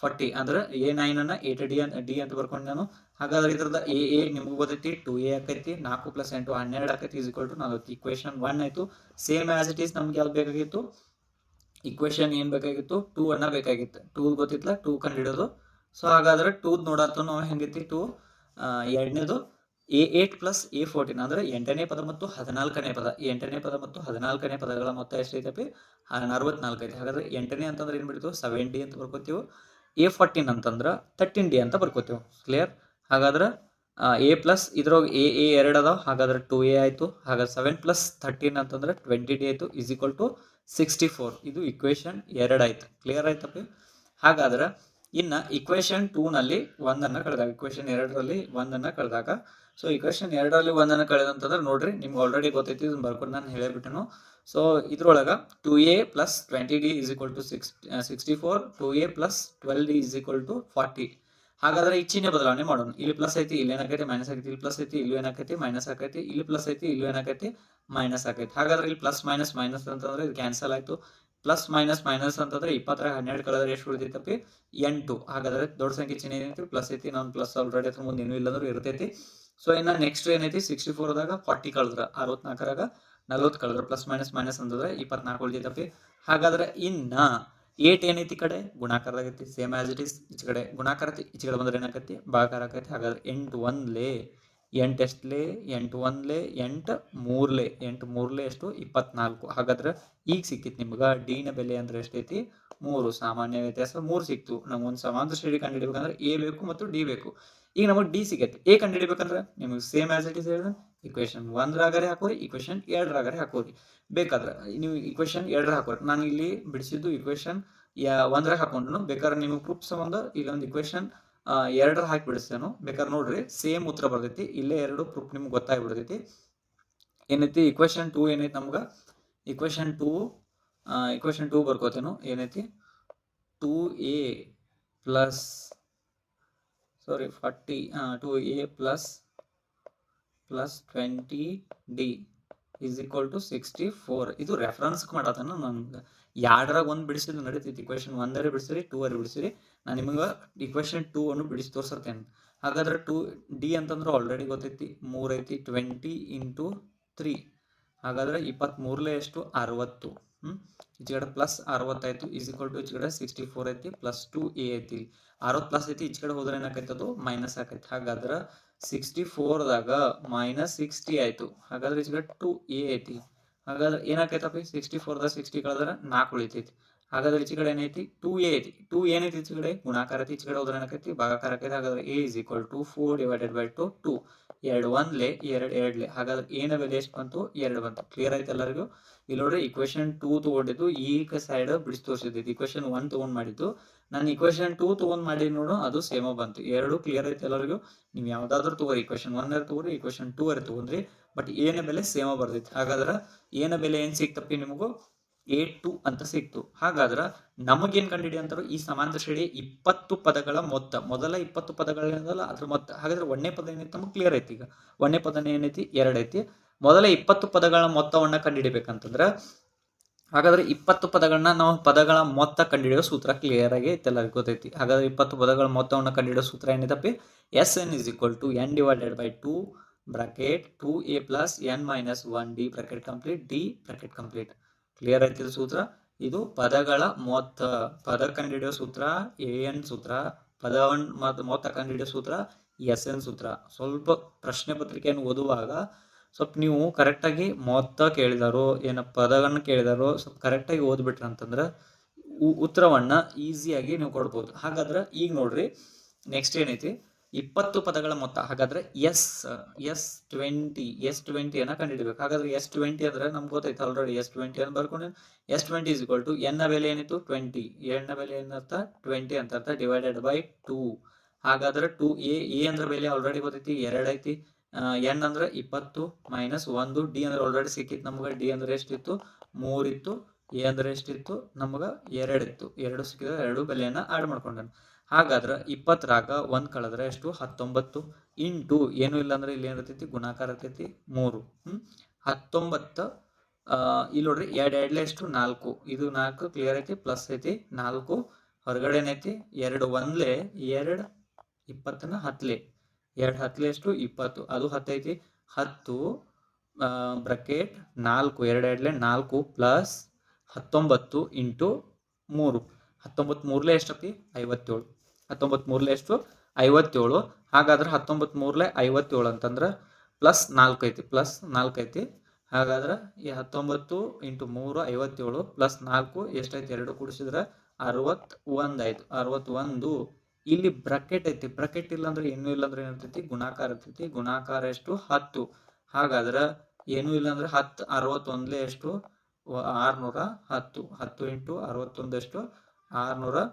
40, ಅಂದ್ರೆ A9 ಅನ್ನ 8D ಅಂತ ಬರ್ಕೊಂಡು ನಾನು. ಹಾಗಾದ್ರೆ ಇದ್ರದ A ನಿಮ್ಗೆ ಗೊತ್ತೈತಿ 2A ಆಕೈತಿ. 4 + 8 12 ಆಕೈತಿ ಈಸ್ ಈಕ್ವಲ್ ಟು 40. ಇಕ್ವೇಶನ್ 1 ಆಯ್ತು. ಸೇಮ್ ಆಸ್ ಇಟ್ ಈಸ್ ನಮ್ಗೆ ಯಾವ್ದು ಬೇಕಾಗಿತ್ತು, ಇಕ್ವೇಶನ್ ಏನ್ ಬೇಕಾಗಿತ್ತು 2 ಅನ್ನ ಬೇಕಾಗಿತ್ತು. 2 ಗೊತ್ತಿತ್ತಲ್ಲ, 2 ಕಂಡುಹಿಡೋದು. ಸೊ ಹಾಗಾದ್ರೆ 2 ನೋಡತ್ತು ನಾವು ಹೆಂಗೈತಿ 2 ಎರಡನೇದು A8 + A14 ಅಂದ್ರೆ 8ನೇ ಪದ ಮತ್ತು 14ನೇ ಪದ. 8ನೇ ಪದ ಮತ್ತು 14ನೇ ಪದಗಳ ಮೊತ್ತ ಎಷ್ಟೈತಪ್ಪಿ 44 ಐತಿ. ಹಾಗಾದ್ರೆ 8ನೇ ಅಂತಂದ್ರೆ ಏನ್ ಬಿಡ್ತೀವಿ 7D ಅಂತ ಬರ್ಕೋತೀವಿ. A14 ಅಂತಂದ್ರೆ 13D ಅಂತ ಬರ್ಕೋತೀವಿ. ಕ್ಲಿಯರ್? ಹಾಗಾದ್ರೆ A ಪ್ಲಸ್ ಇದ್ರೊಳಗೆ A 2 ಅದಾವ, ಹಾಗಾದ್ರೆ 2A ಆಯ್ತು. ಹಾಗಾದ್ರೆ 7 + 13 ಅಂತಂದ್ರೆ 20D ಆಯ್ತು ಈಸ್ ಈಕ್ವಲ್ ಟು 64. ಇದು ಇಕ್ವೇಶನ್ 2 ಆಯ್ತು. ಕ್ಲಿಯರ್ ಆಯ್ತಪ್ಪಿ? ಹಾಗಾದ್ರೆ ಇನ್ನ ಇಕ್ವೇಶನ್ 2 ನಲ್ಲಿ 1 ಅನ್ನ ಕಳೆದಾಗ, ಇಕ್ವೇಶನ್ 2ರಲ್ಲಿ 1 ಅನ್ನ ಕಳೆದಾಗ, ಸೊ ಇಕ್ವೇಶನ್ 2ರಲ್ಲಿ 1 ಅನ್ನ ಕಳೆದಂತಂದ್ರೆ ನೋಡ್ರಿ ನಿಮ್ಗೆ ಆಲ್ರೆಡಿ ಗೊತ್ತೈತಿ, ಇದನ್ನ ಬರ್ಕೊಂಡು ನಾನು ಹೇಳಿಬಿಟ್ಟೆನು. ಸೊ ಇದ್ರೊಳಗ 2A + 20D is equal to 64, 2A + 12D is equal to 40. ಹಾಗಾದ್ರೆ ಈ ಚಿಹ್ನೆ ಬದಲಾವಣೆ ಮಾಡೋಣ. ಇಲ್ಲಿ ಪ್ಲಸ್ ಐತಿ, ಇಲ್ಲಿ ಏನಾಕೈತಿ ಮೈನಸ್ ಆಗೈತಿ, ಇಲ್ಲಿ ಪ್ಲಸ್ ಐತಿ, ಇಲ್ಲಿ ಏನಾಕೈತಿ ಮೈನಸ್ ಆಕೈತಿ, ಇಲ್ಲಿ ಪ್ಲಸ್ ಐತಿ, ಇಲ್ಲಿ ಏನಾಕೈತಿ ಮೈನಸ್ ಆಕೈತಿ. ಹಾಗಾದ್ರೆ ಇಲ್ಲಿ ಪ್ಲಸ್ ಮೈನಸ್ ಅಂತಂದ್ರೆ ಇದು ಕ್ಯಾನ್ಸಲ್ ಆಯ್ತು. ಪ್ಲಸ್ ಮೈನಸ್ ಅಂತಂದ್ರೆ 20 12 ಕಳೆದ್ರೆ ಎಷ್ಟು ಉಳಿದೈತಪ್ಪಿ 8. ಹಾಗಾದ್ರೆ ದೊಡ್ಡ ಸಂಖ್ಯೆ ಚಿಹ್ನೆ ಏನೈತಿ ಪ್ಲಸ್ ಐತಿ, ನಾನು ಪ್ಲಸ್ ಆಲ್ರೆಡಿ ಅದ್ರ ಮುಂದೆ ಏನೂ ಇಲ್ಲಂದ್ರೂ ಇರ್ತೈತಿ. ಸೊ ಇನ್ನ ನೆಕ್ಸ್ಟ್ ಏನೈತಿ 64ದಾಗ 40 ಕಳೆದ್ರ 64ರಾಗ 40 ಕಳೆದ್ರ ಪ್ಲಸ್ ಮೈನಸ್ ಅಂತಂದ್ರೆ 24 ಉಳಿದೈತಪ್ಪಿ. ಹಾಗಾದ್ರೆ ಇನ್ನ 8 ಏನೈತಿ ಕಡೆ ಗುಣಾಕಾರದಾಗ ಐತಿ, ಸೇಮ್ ಆಸ್ ಇಟ್ ಈಸ್. ಈಚೆ ಕಡೆ ಗುಣಾಕಾರ ಐತಿ, ಈಚೆ ಕಡೆ ಬಂದ್ರೆ ಏನಾಕೈತಿ ಭಾಗಾಕಾರ ಆಕೈತಿ. ಹಾಗಾದ್ರೆ 8 1ಲೇ 8 ಎಷ್ಟಲೇ 8 1ಲೇ 8 3ಲೇ 8 3ಲೇ ಎಷ್ಟು 24. ಹಾಗಾದ್ರೆ ಈಗ ಸಿಕ್ಕಿತ್ತು ನಿಮ್ಗೆ ಡಿ ನ ಬೆಲೆ ಅಂದ್ರೆ ಎಷ್ಟೈತಿ 3. ಸಾಮಾನ್ಯ ವ್ಯತ್ಯಾಸ 3 ಸಿಕ್ತು. ನಮ್ಗೊಂದು ಸಮಾಂತರ ಶ್ರೇಣಿ ಕಂಡುಹಿಡಿಬೇಕಂದ್ರೆ A ಬೇಕು ಮತ್ತು D ಬೇಕು. ಈಗ ನಮಗೆ ಡಿ ಸಿಗೈತಿ. A ಕಂಡುಹಿಡಿಬೇಕಂದ್ರೆ ನಿಮಗೆ ಸೇಮ್ ಆಸ್ ಇಟ್ ಈಸ್ ಹೇಳಿದ್ರೆ ಇಕ್ವೇಶನ್ 1ರಾಗರೆ ಹಾಕೋರಿ, ಇಕ್ವೇಶನ್ 2ರಾಗರೆ ಹಾಕೋರಿ. ಬೇಕಾದ್ರೆ ನೀವು ಇಕ್ವೇಶನ್ 2 ಹಾಕೋರಿ. ನಾನು ಇಲ್ಲಿ ಬಿಡಿಸಿದ್ದು ಇಕ್ವೇಶನ್ 1ರಾಗ ಹಾಕೊಂಡ್ರು. ಬೇಕಾದ್ರೆ ನಿಮಗೆ ಪ್ರೂಫ್ ಸಂಬಂಧ ಇಲ್ಲೊಂದು ಇಕ್ವೇಶನ್ 2 ಹಾಕಿ ಬಿಡಿಸ್ತೇನು. ಬೇಕಾದ್ರೆ ನೋಡ್ರಿ ಸೇಮ್ ಉತ್ತರ ಬರ್ತೈತಿ. ಇಲ್ಲೇ 2 ಪ್ರೂಫ್ ನಿಮ್ಗೆ ಗೊತ್ತಾಗ್ಬಿಡ್ತೈತಿ. ಏನೈತಿ ಇಕ್ವೇಶನ್ 2 ಏನೈತಿ ನಮ್ಗೆ ಇಕ್ವೇಶನ್ 2 ಬರ್ಕೋತೇನು. ಏನೈತಿ 2A + 2A + 20D is equal to 64. ಇದು ರೆಫರೆನ್ಸ್ ಮಾಡತ್ತಾನ. ನನ್ಗೆ 2ರಾಗ 1 ಬಿಡಿಸಿದ್ರೆ ನಡೀತೈತಿ. ಇಕ್ವೇಶನ್ 1 ಬಿಡಿಸಿರಿ 2 ಬಿಡಿಸಿರಿ. ನಾನು ನಿಮಗೆ ಇಕ್ವೇಶನ್ 2 ಅನ್ನು ಬಿಡಿಸಿ ತೋರಿಸ್ತೇನೆ. ಹಾಗಾದ್ರೆ 2D ಅಂತಂದ್ರೆ ಆಲ್ರೆಡಿ ಗೊತ್ತೈತಿ 3 ಐತಿ. 20 × 3 ಹಾಗಾದ್ರೆ 23ಲೇ ಎಷ್ಟು 60. ಈಚೆ ಕಡೆ ಪ್ಲಸ್ 60 ಆಯ್ತು ಈಸ್ ಈಕ್ವಲ್ ಟು ಈಚೆ ಕಡೆ 64 ಐತಿ ಪ್ಲಸ್ 2A ಐತಿ. 60 ಪ್ಲಸ್ ಐತಿ, ಈಚೆ ಕಡೆ ಹೋದ್ರೆ ಏನಾಕೈತಿ ಅದು ಮೈನಸ್ ಆಕೈತಿ. ಹಾಗಾದ್ರೆ 64ದಾಗ -60 ಆಯ್ತು. ಹಾಗಾದ್ರೆ ಈಚೆ ಕಡೆ 2A ಐತಿ. ಹಾಗಾದ್ರೆ ಏನಾಕೈತಪ್ಪ 64ದಾಗ 60 ಕಳೆದ್ರೆ 4 ಉಳಿತೈತಿ. ಹಾಗಾದ್ರೆ ಈಚೆ ಕಡೆ ಏನೈತಿ 2A ಐತಿ. 2 ಏನೈತಿ ಈಚೆ ಕಡೆ ಗುಣಾಕಾರ ಐತಿ, ಈಚೆ ಕಡೆ ಹೋದ್ರೆ ಏನಾಕೈತಿ ಭಾಗಾಕಾರ ಆಕೈತಿ. ಹಾಗಾದ್ರೆ A = 4 / 2. 2 1ಲೇ 2 2ಲೇ. ಹಾಗಾದ್ರೆ A ನ ಬೆಲೆ ಎಷ್ಟು ಬಂತು 2 ಬಂತು. ಕ್ಲಿಯರ್ ಆಯ್ತು ಎಲ್ಲರಿಗೂ? ಇಲ್ಲಿ ನೋಡ್ರಿ ಇಕ್ವೇಶನ್ 2 ತಗೊಂಡಿದ್ದು ಈಗ ಸೈಡ್ ಬಿಡಿಸಿ ತೋರಿಸಿದ್ದು. ಇಕ್ವೇಶನ್ 1 ತಗೊಂಡ್ ಮಾಡಿದ್ದು. ನಾನು ಇಕ್ವೇಶನ್ 2 ತಗೊಂಡ್ ಮಾಡಿ ನೋಡು, ಅದು ಸೇಮ ಬಂತು. 2 ಕ್ಲಿಯರ್ ಐತೆ ಎಲ್ಲರಿಗೂ? ನೀವು ಯಾವ್ದಾದ್ರು ತಗೋರಿ, ಇಕ್ವೇಶನ್ 1 ತಗೋರಿ, ಇಕ್ವೇಶನ್ 2 ತಗೊಂಡ್ರಿ, ಬಟ್ A ನ ಬೆಲೆ ಸೇಮ ಬರ್ತೈತಿ. ಹಾಗಾದ್ರೆ A ನ ಬೆಲೆ ಏನ್ ಸಿಕ್ತಪ್ಪಿ ನಿಮಗೂ A2 ಅಂತ ಸಿಕ್ತು. ಹಾಗಾದ್ರೆ ನಮಗೇನ್ ಕಂಡಿಡಿ ಅಂತಾರೋ ಈ ಸಮಾಂತರ ಶ್ರೇಣಿ 20 ಪದಗಳ ಮೊತ್ತ, ಮೊದಲ 20 ಪದಗಳೇನದಲ್ಲ ಅದ್ರ ಮೊತ್ತ. ಹಾಗಾದ್ರೆ 1ನೇ ಪದ ಏನೈತಿ ನಮಗೆ ಕ್ಲಿಯರ್ ಐತಿ. ಈಗ 1ನೇ ಪದನೇ ಏನೈತಿ 2 ಐತಿ. ಮೊದಲ 20 ಪದಗಳ ಮೊತ್ತವನ್ನ ಕಂಡುಹಿಡಿಬೇಕಂತಂದ್ರ ಹಾಗಾದ್ರೆ 20 ಪದಗಳನ್ನ ನಾವು ಪದಗಳ ಮೊತ್ತ ಕಂಡುಹಿಡಿಯೋ ಸೂತ್ರ ಕ್ಲಿಯರ್ ಆಗಿ ಎಲ್ಲರಿಗೂ ಗೊತ್ತೈತಿ. ಹಾಗಾದ್ರೆ 20 ಪದಗಳ ಮೊತ್ತವನ್ನ ಕಂಡುಹಿಡಿಯೋ ಸೂತ್ರ ಏನಿದಪ್ಪಿ SN = n / 2 bracket 2A + n - 1D bracket complete D bracket complete. Clear ಆಯ್ತಿದ ಸೂತ್ರ? ಇದು ಪದಗಳ ಮೊತ್ತ. ಪದ ಕಂಡುಹಿಡಿಯೋ ಸೂತ್ರ AN ಸೂತ್ರ, ಪದವನ್ನ ಮೊತ್ತ ಕಂಡುಹಿಡಿಯೋ ಸೂತ್ರ SN ಸೂತ್ರ. ಸ್ವಲ್ಪ ಪ್ರಶ್ನೆ ಪತ್ರಿಕೆಯನ್ನು ಓದುವಾಗ ಸ್ವಲ್ಪ ನೀವು ಕರೆಕ್ಟಾಗಿ ಮೊತ್ತ ಕೇಳಿದಾರೋ ಏನ ಪದವನ್ನು ಕೇಳಿದಾರೋ ಸ್ವಲ್ಪ ಕರೆಕ್ಟಾಗಿ ಓದ್ಬಿಟ್ರ ಅಂತಂದ್ರೆ ಉತ್ತರವನ್ನ ಈಸಿಯಾಗಿ ನೀವು ಕೊಡ್ಬೋದು. ಹಾಗಾದ್ರೆ ಈಗ ನೋಡ್ರಿ ನೆಕ್ಸ್ಟ್ ಏನೈತಿ 20 ಪದಗಳ ಮೊತ್ತ. ಹಾಗಾದ್ರೆ S20 ಅನ್ನ ಕಂಡುಹಿಡಬೇಕು. ಹಾಗಾದ್ರೆ S20 ಅಂದ್ರೆ ನಮ್ಗೆ ಗೊತ್ತೈತೆ ಆಲ್ರೆಡಿ. S20 ಅನ್ನು ಬರ್ಕೊಂಡು S20 is equal to n ನ ಬೆಲೆ ಏನಿತ್ತು 20, n ನ ಬೆಲೆ ಏನರ್ಥ 20 ಅಂತ ಅರ್ಥ, ಡಿವೈಡೆಡ್ ಬೈ 2. ಹಾಗಾದ್ರೆ 2a ಅಂದ್ರೆ ಬೆಲೆ ಆಲ್ರೆಡಿ ಗೊತ್ತೈತಿ 2 ಐತಿ, n ಅಂದ್ರೆ 20 ಮೈನಸ್ 1, ಡಿ ಅಂದ್ರೆ ಆಲ್ರೆಡಿ ಸಿಕ್ಕಿತ್ತು ನಮ್ಗೆ. ಡಿ ಅಂದ್ರೆ ಎಷ್ಟಿತ್ತು 3 ಇತ್ತು, ಎ ಅಂದ್ರೆ ಎಷ್ಟಿತ್ತು ನಮ್ಗೆ 2 ಇತ್ತು. 2 ಸಿಕ್ಕಿದ್ರೆ 2 ಬೆಲೆಯನ್ನ ಆಡ್ ಮಾಡ್ಕೊಂಡನು. ಹಾಗಾದ್ರೆ 20ರಾಗ 1 ಕಳೆದ್ರೆ ಎಷ್ಟು 19 ಇಂಟು ಏನು ಇಲ್ಲ ಅಂದ್ರೆ ಇಲ್ಲಿ ಏನಿರ್ತೈತಿ ಗುಣಾಕಾರ ಇರ್ತೈತಿ 3. 19 ಇಲ್ಲಿ ನೋಡ್ರಿ 2 2 ಎಷ್ಟು 4, ಇದು 4 ಕ್ಲಿಯರ್ ಐತಿ, ಪ್ಲಸ್ ಐತಿ 4 ಹೊರಗಡೆ ಏನೈತಿ 2 1 2 20ನ 10 2 10 ಎಷ್ಟು 20, ಅದು 10 ಐತಿ. 10 ಬ್ರಕೆಟ್ 4 2 2 4 ಪ್ಲಸ್ 19 ಇಂಟು 3. 19 3 ಎಷ್ಟೈತಿ 57. 19 3 ಎಷ್ಟು 57. ಹಾಗಾದ್ರೆ 19 3 57 ಅಂತಂದ್ರೆ ಪ್ಲಸ್ 4 ಐತಿ, ಪ್ಲಸ್ 4 ಐತಿ. ಹಾಗಾದ್ರೆ ಈ 19 ಇಂಟು 3 57 ಪ್ಲಸ್ 4 ಎಷ್ಟೈತಿ 2 ಕೂಡಿಸಿದ್ರೆ 61 ಆಯ್ತು. 61. ಇಲ್ಲಿ ಬ್ರಾಕೆಟ್ ಐತಿ, ಬ್ರಾಕೆಟ್ ಇಲ್ಲ ಅಂದ್ರೆ ಏನೂ ಇಲ್ಲ ಅಂದ್ರೆ ಏನಿರ್ತೈತಿ ಗುಣಾಕಾರ ಇರ್ತೈತಿ. ಗುಣಾಕಾರ ಎಷ್ಟು 10. ಹಾಗಾದ್ರೆ ಏನೂ ಇಲ್ಲ ಅಂದ್ರೆ 10 61 ಎಷ್ಟು 610. 10 ಇಂಟು 61 ಎಷ್ಟು 610.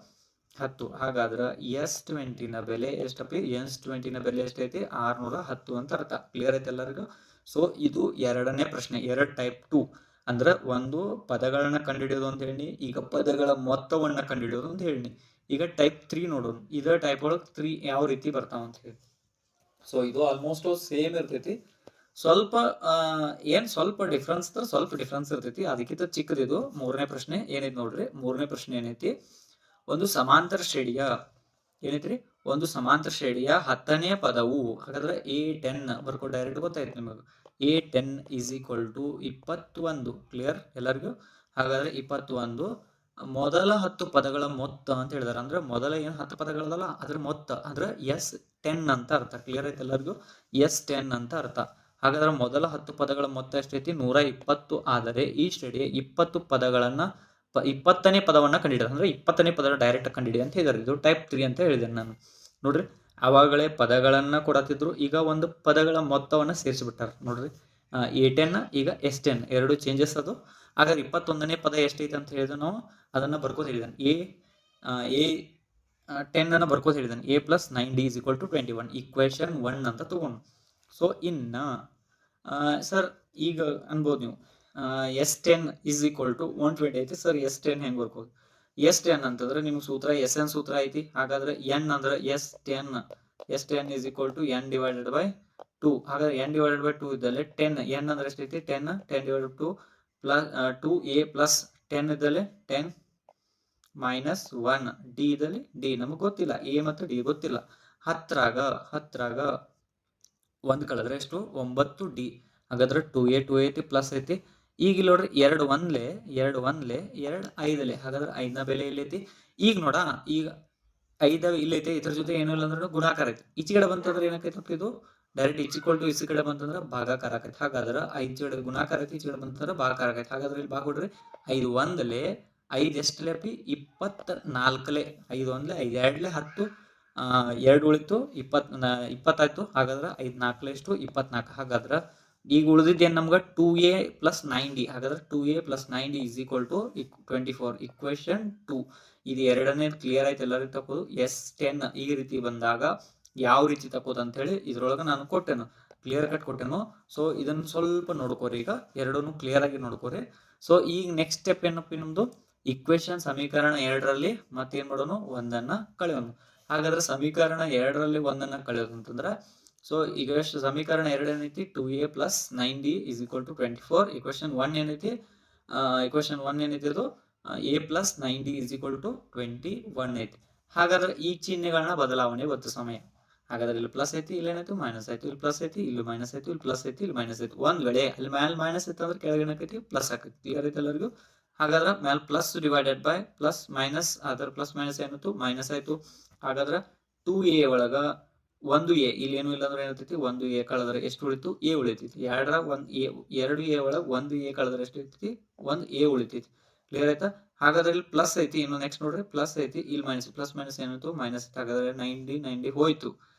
ಹಾಗಾದ್ರೆ S20 ನ ಬೆಲೆ ಎಷ್ಟಪ್ಪಿ S20 ನ ಬೆಲೆ ಎಷ್ಟೈತಿ 610 ಅಂತ ಅರ್ಥ. ಕ್ಲಿಯರ್ ಐತೆ ಎಲ್ಲರಿಗೂ? ಸೊ ಇದು ಎರಡನೇ ಪ್ರಶ್ನೆ, 2 ಟೈಪ್ 2 ಅಂದ್ರೆ ಒಂದು ಪದಗಳನ್ನ ಕಂಡುಹಿಡಿಯೋದು ಅಂತ ಹೇಳಿ, ಈಗ ಪದಗಳ ಮೊತ್ತವನ್ನ ಕಂಡುಹಿಡಿಯೋದು ಅಂತ ಹೇಳಿ. ಈಗ ಟೈಪ್ 3 ನೋಡೋಣ. ಇದೇ ಟೈಪ್ ಒಳಗೆ 3 ಯಾವ ರೀತಿ ಬರ್ತಾವ ಅಂತ ಹೇಳಿ. ಸೊ ಇದು ಆಲ್ಮೋಸ್ಟ್ ಸೇಮ್ ಇರ್ತೈತಿ, ಸ್ವಲ್ಪ ಸ್ವಲ್ಪ ಡಿಫ್ರೆನ್ಸ್ ಇರ್ತೈತಿ, ಅದಕ್ಕಿಂತ ಚಿಕ್ಕದಿದು. ಮೂರನೇ ಪ್ರಶ್ನೆ ಏನೈತಿ ನೋಡ್ರಿ. ಮೂರನೇ ಪ್ರಶ್ನೆ ಏನೈತಿ, ಒಂದು ಸಮಾಂತರ ಶ್ರೇಣಿಯ ಏನೈತ್ರಿ ಒಂದು ಸಮಾಂತರ ಶ್ರೇಣಿಯ 10ನೇ ಪದವು. ಹಾಗಾದ್ರೆ A10 ಬರ್ಕೊ, ಡೈರೆಕ್ಟ್ ಗೊತ್ತಾಯ್ತು ನಿಮಗೆ. A10 is equal to 21. Clear ಎಲ್ಲರಿಗೂ? ಹಾಗಾದ್ರೆ 21 ಮೊದಲ 10 ಪದಗಳ ಮೊತ್ತ ಅಂತ ಹೇಳಿದಾರೆ. ಅಂದ್ರೆ ಮೊದಲ ಏನು 10 ಪದಗಳಲ್ಲ ಅದ್ರ ಮೊತ್ತ ಅಂದ್ರೆ S10 ಅಂತ ಅರ್ಥ. ಕ್ಲಿಯರ್ ಐತೆ ಎಲ್ಲರಿಗೂ? S10 ಅಂತ ಅರ್ಥ. ಹಾಗಾದ್ರೆ ಮೊದಲ 10 ಪದಗಳ ಮೊತ್ತ ಎಷ್ಟೈತಿ 120. ಆದರೆ ಈ ಶ್ರೇಣಿಯ 20 ಪದಗಳನ್ನ 20ನೇ ಪದವನ್ನ ಕಂಡಿಡಿದ, ಅಂದ್ರೆ 20ನೇ ಪದ ಡೈರೆಕ್ಟ್ ಕಂಡಿಡಿ ಅಂತ ಹೇಳಿದಾರೆ. ಇದು ಟೈಪ್ 3 ಅಂತ ಹೇಳಿದ್ದೇನೆ ನಾನು. ನೋಡ್ರಿ, ಅವಾಗಲೇ ಪದಗಳನ್ನ ಕೊಡತ್ತಿದ್ರು, ಈಗ ಒಂದು ಪದಗಳ ಮೊತ್ತವನ್ನ ಸೇರಿಸಿಬಿಟ್ಟಾರ. ನೋಡ್ರಿ, A10 ಈಗ S10 ಎರಡು ಚೇಂಜಸ್ ಅದು. ಹಾಗಾದ್ರೆ 21ನೇ ಪದ ಎಷ್ಟೈತೆ ಅಂತ ಹೇಳಿದ ನಾವು ಅದನ್ನ ಬರ್ಕೋತ ಹೇಳಿದಾನೆ. A10 ಅನ್ನ ಬರ್ಕೋತ ಹೇಳಿದಾನೆ. A plus 9D is equal to 21 equation 1 ಅಂತ ತಗೊಂಡು. ಸೊ ಇನ್ನ ಸರ್ ಈಗ ಅನ್ಬೋದು ನೀವು S10 is equal to 120 ಐತಿ ಸರ್, S10 ಹೆಂಗ್ ಬರ್ಕೋದು? S10 ಅಂತಂದ್ರೆ ನಿಮ್ಗೆ ಸೂತ್ರ SN ಸೂತ್ರ ಐತಿ. ಹಾಗಾದ್ರೆ N ಅಂದ್ರೆ S10 is equal to N divided by 2. ಹಾಗಾದ್ರೆ N divided by 2 ಇದ್ದಲ್ಲಿ 10, N ಅಂದ್ರೆ ಎಷ್ಟೈತಿ 10 divided by 2 plus 2A plus 10 ಇದ್ದಲ್ಲಿ 10 ಮೈನಸ್ 1 ಡಿ ಇದ್ದಲ್ಲಿ ಡಿ ನಮಗೆ ಗೊತ್ತಿಲ್ಲ, A ಮತ್ತು ಡಿ ಗೊತ್ತಿಲ್ಲ. 10ರಾಗ 1 ಕಳೆದ್ರೆ ಎಷ್ಟು 9D. ಹಾಗಾದ್ರೆ 2A ಐತಿ ಪ್ಲಸ್ ಐತಿ. ಈಗ ಇಲ್ಲಿ ನೋಡ್ರಿ 2 1 2 5. ಹಾಗಾದ್ರೆ 5ನ ಬೆಲೆ ಇಲ್ಲೈತಿ. ಈಗ ನೋಡ, ಈಗ 5 ಇಲ್ಲೈತಿ, ಇದ್ರ ಜೊತೆ ಏನೂ ಇಲ್ಲ ಅಂದ್ರೆ ಗುಣಾಕಾರ ಐತಿ. ಈಚೆ ಕಡೆ ಬಂತಂದ್ರೆ ಏನಾಕೈತಿ ಇದು ಡೈರೆಕ್ಟ್ ಈಚೆ ಕಡೆ ಬಂತಂದ್ರೆ ಭಾಗಾಕಾರ ಆಕೈತಿ. ಹಾಗಾದ್ರೆ 5 ಕಡೆ ಗುಣಾಕಾರ ಐತಿ, ಈಚೆ ಕಡೆ ಬಂತಂದ್ರೆ ಭಾಗಾಕಾರ ಆಕೈತಿ. ಹಾಗಾದ್ರೆ ಇಲ್ಲಿ ಭಾಗ ಕೊಡ್ರಿ 5 1 5 ಎಷ್ಟಲೇಪಿ 24. 5 1 5 2 10 2 ಉಳಿತು 20 ಆಯ್ತು. ಹಾಗಾದ್ರೆ 5 4 ಎಷ್ಟು 24. ಹಾಗಾದ್ರೆ ಈಗ ಉಳಿದಿದ್ದೇನು ನಮ್ಗೆ 2A plus 9D. ಹಾಗಾದ್ರೆ 2A plus 9D is equal to 24 equation 2. ಇದು ಎರಡನೇ ಕ್ಲಿಯರ್ ಆಯ್ತು ಎಲ್ಲರಿಗೂ ತಕೋದು. S10 ಈ ರೀತಿ ಬಂದಾಗ ಯಾವ ರೀತಿ ತಕೋದು ಅಂತ ಹೇಳಿ ಇದ್ರೊಳಗೆ ನಾನು ಕೊಟ್ಟೆನು, ಕ್ಲಿಯರ್ ಕಟ್ ಕೊಟ್ಟೆನು. ಸೊ ಇದನ್ನು ಸ್ವಲ್ಪ ನೋಡ್ಕೋರಿ, ಈಗ ಎರಡೂ ಕ್ಲಿಯರ್ ಆಗಿ ನೋಡ್ಕೋರಿ. ಸೊ ಈಗ ನೆಕ್ಸ್ಟ್ ಸ್ಟೆಪ್ ಏನಪ್ಪ ನಮ್ದು, ಇಕ್ವೇಶನ್ ಸಮೀಕರಣ 2ರಲ್ಲಿ ಮತ್ತೇನ್ ಮಾಡೋನು ಒಂದನ್ನ ಕಳೆಯೋನು. ಹಾಗಾದ್ರೆ ಸಮೀಕರಣ 2ರಲ್ಲಿ ಒಂದನ್ನ ಕಳೆಯೋದು ಅಂತಂದ್ರೆ, ಸೊ ಈಗ ಸಮೀಕರಣ 2 ಏನೈತಿ 2A plus 9D is equal to 24. Equation 1 ಏನೈತಿ ಅದು A plus 9D is equal to 21 ಐತಿ. ಹಾಗಾದ್ರೆ ಈ ಚಿಹ್ನೆಗಳನ್ನ ಬದಲಾವಣೆ ಗೊತ್ತು ಸಮಯ. ಹಾಗಾದ್ರೆ ಇಲ್ಲಿ ಪ್ಲಸ್ ಐತಿ, ಇಲ್ಲಿ ಏನಾಯ್ತು ಮೈನಸ್ ಆಯ್ತು, ಇಲ್ಲಿ ಪ್ಲಸ್ ಐತಿ, ಇಲ್ಲಿ ಮೈನಸ್ ಆಯ್ತು, ಇಲ್ಲಿ ಪ್ಲಸ್ ಐತಿ, ಇಲ್ಲಿ ಮೈನಸ್ ಆಯ್ತು. ಒಂದ್ ವೇಳೆ ಅಲ್ಲಿ ಮ್ಯಾಲ್ ಮೈನಸ್ ಐತೆ ಅಂದ್ರೆ ಕೆಳಗೆ ಏನಾಕೈತಿ ಪ್ಲಸ್ ಆಕೈತಿ. ಕ್ಲಿಯರ್ ಐತೆ ಎಲ್ಲರಿಗೂ? ಹಾಗಾದ್ರೆ ಮ್ಯಾಲ್ plus divided by plus minus, ಅದರ ಪ್ಲಸ್ ಮೈನಸ್ ಏನಾಯ್ತು ಮೈನಸ್ ಆಯ್ತು. ಹಾಗಾದ್ರೆ 2A ಒಳಗ 1A ಇಲ್ಲಿ ಏನು ಇಲ್ಲ ಅಂದ್ರೆ ಏನೈತಿ 1A ಕಳೆದ್ರೆ ಎಷ್ಟು ಉಳಿತು A ಉಳಿತೈತಿ. 2A ಒಳಗೆ 1A ಕಳೆದ್ರೆ ಎಷ್ಟು ಐತಿ 1A ಉಳಿತೈತಿ. ಕ್ಲಿಯರ್ ಆಯ್ತಾ? ಹಾಗಾದ್ರೆ ಇಲ್ಲಿ ಪ್ಲಸ್ ಐತಿ, ಇನ್ನು ನೆಕ್ಸ್ಟ್ ನೋಡ್ರಿ ಪ್ಲಸ್ ಐತಿ, ಇಲ್ಲಿ ಮೈನಸ್, ಪ್ಲಸ್ ಮೈನಸ್ ಏನಾಯ್ತು ಮೈನಸ್. ಹಾಗಾದ್ರೆ 90 ಹೋಯ್ತು.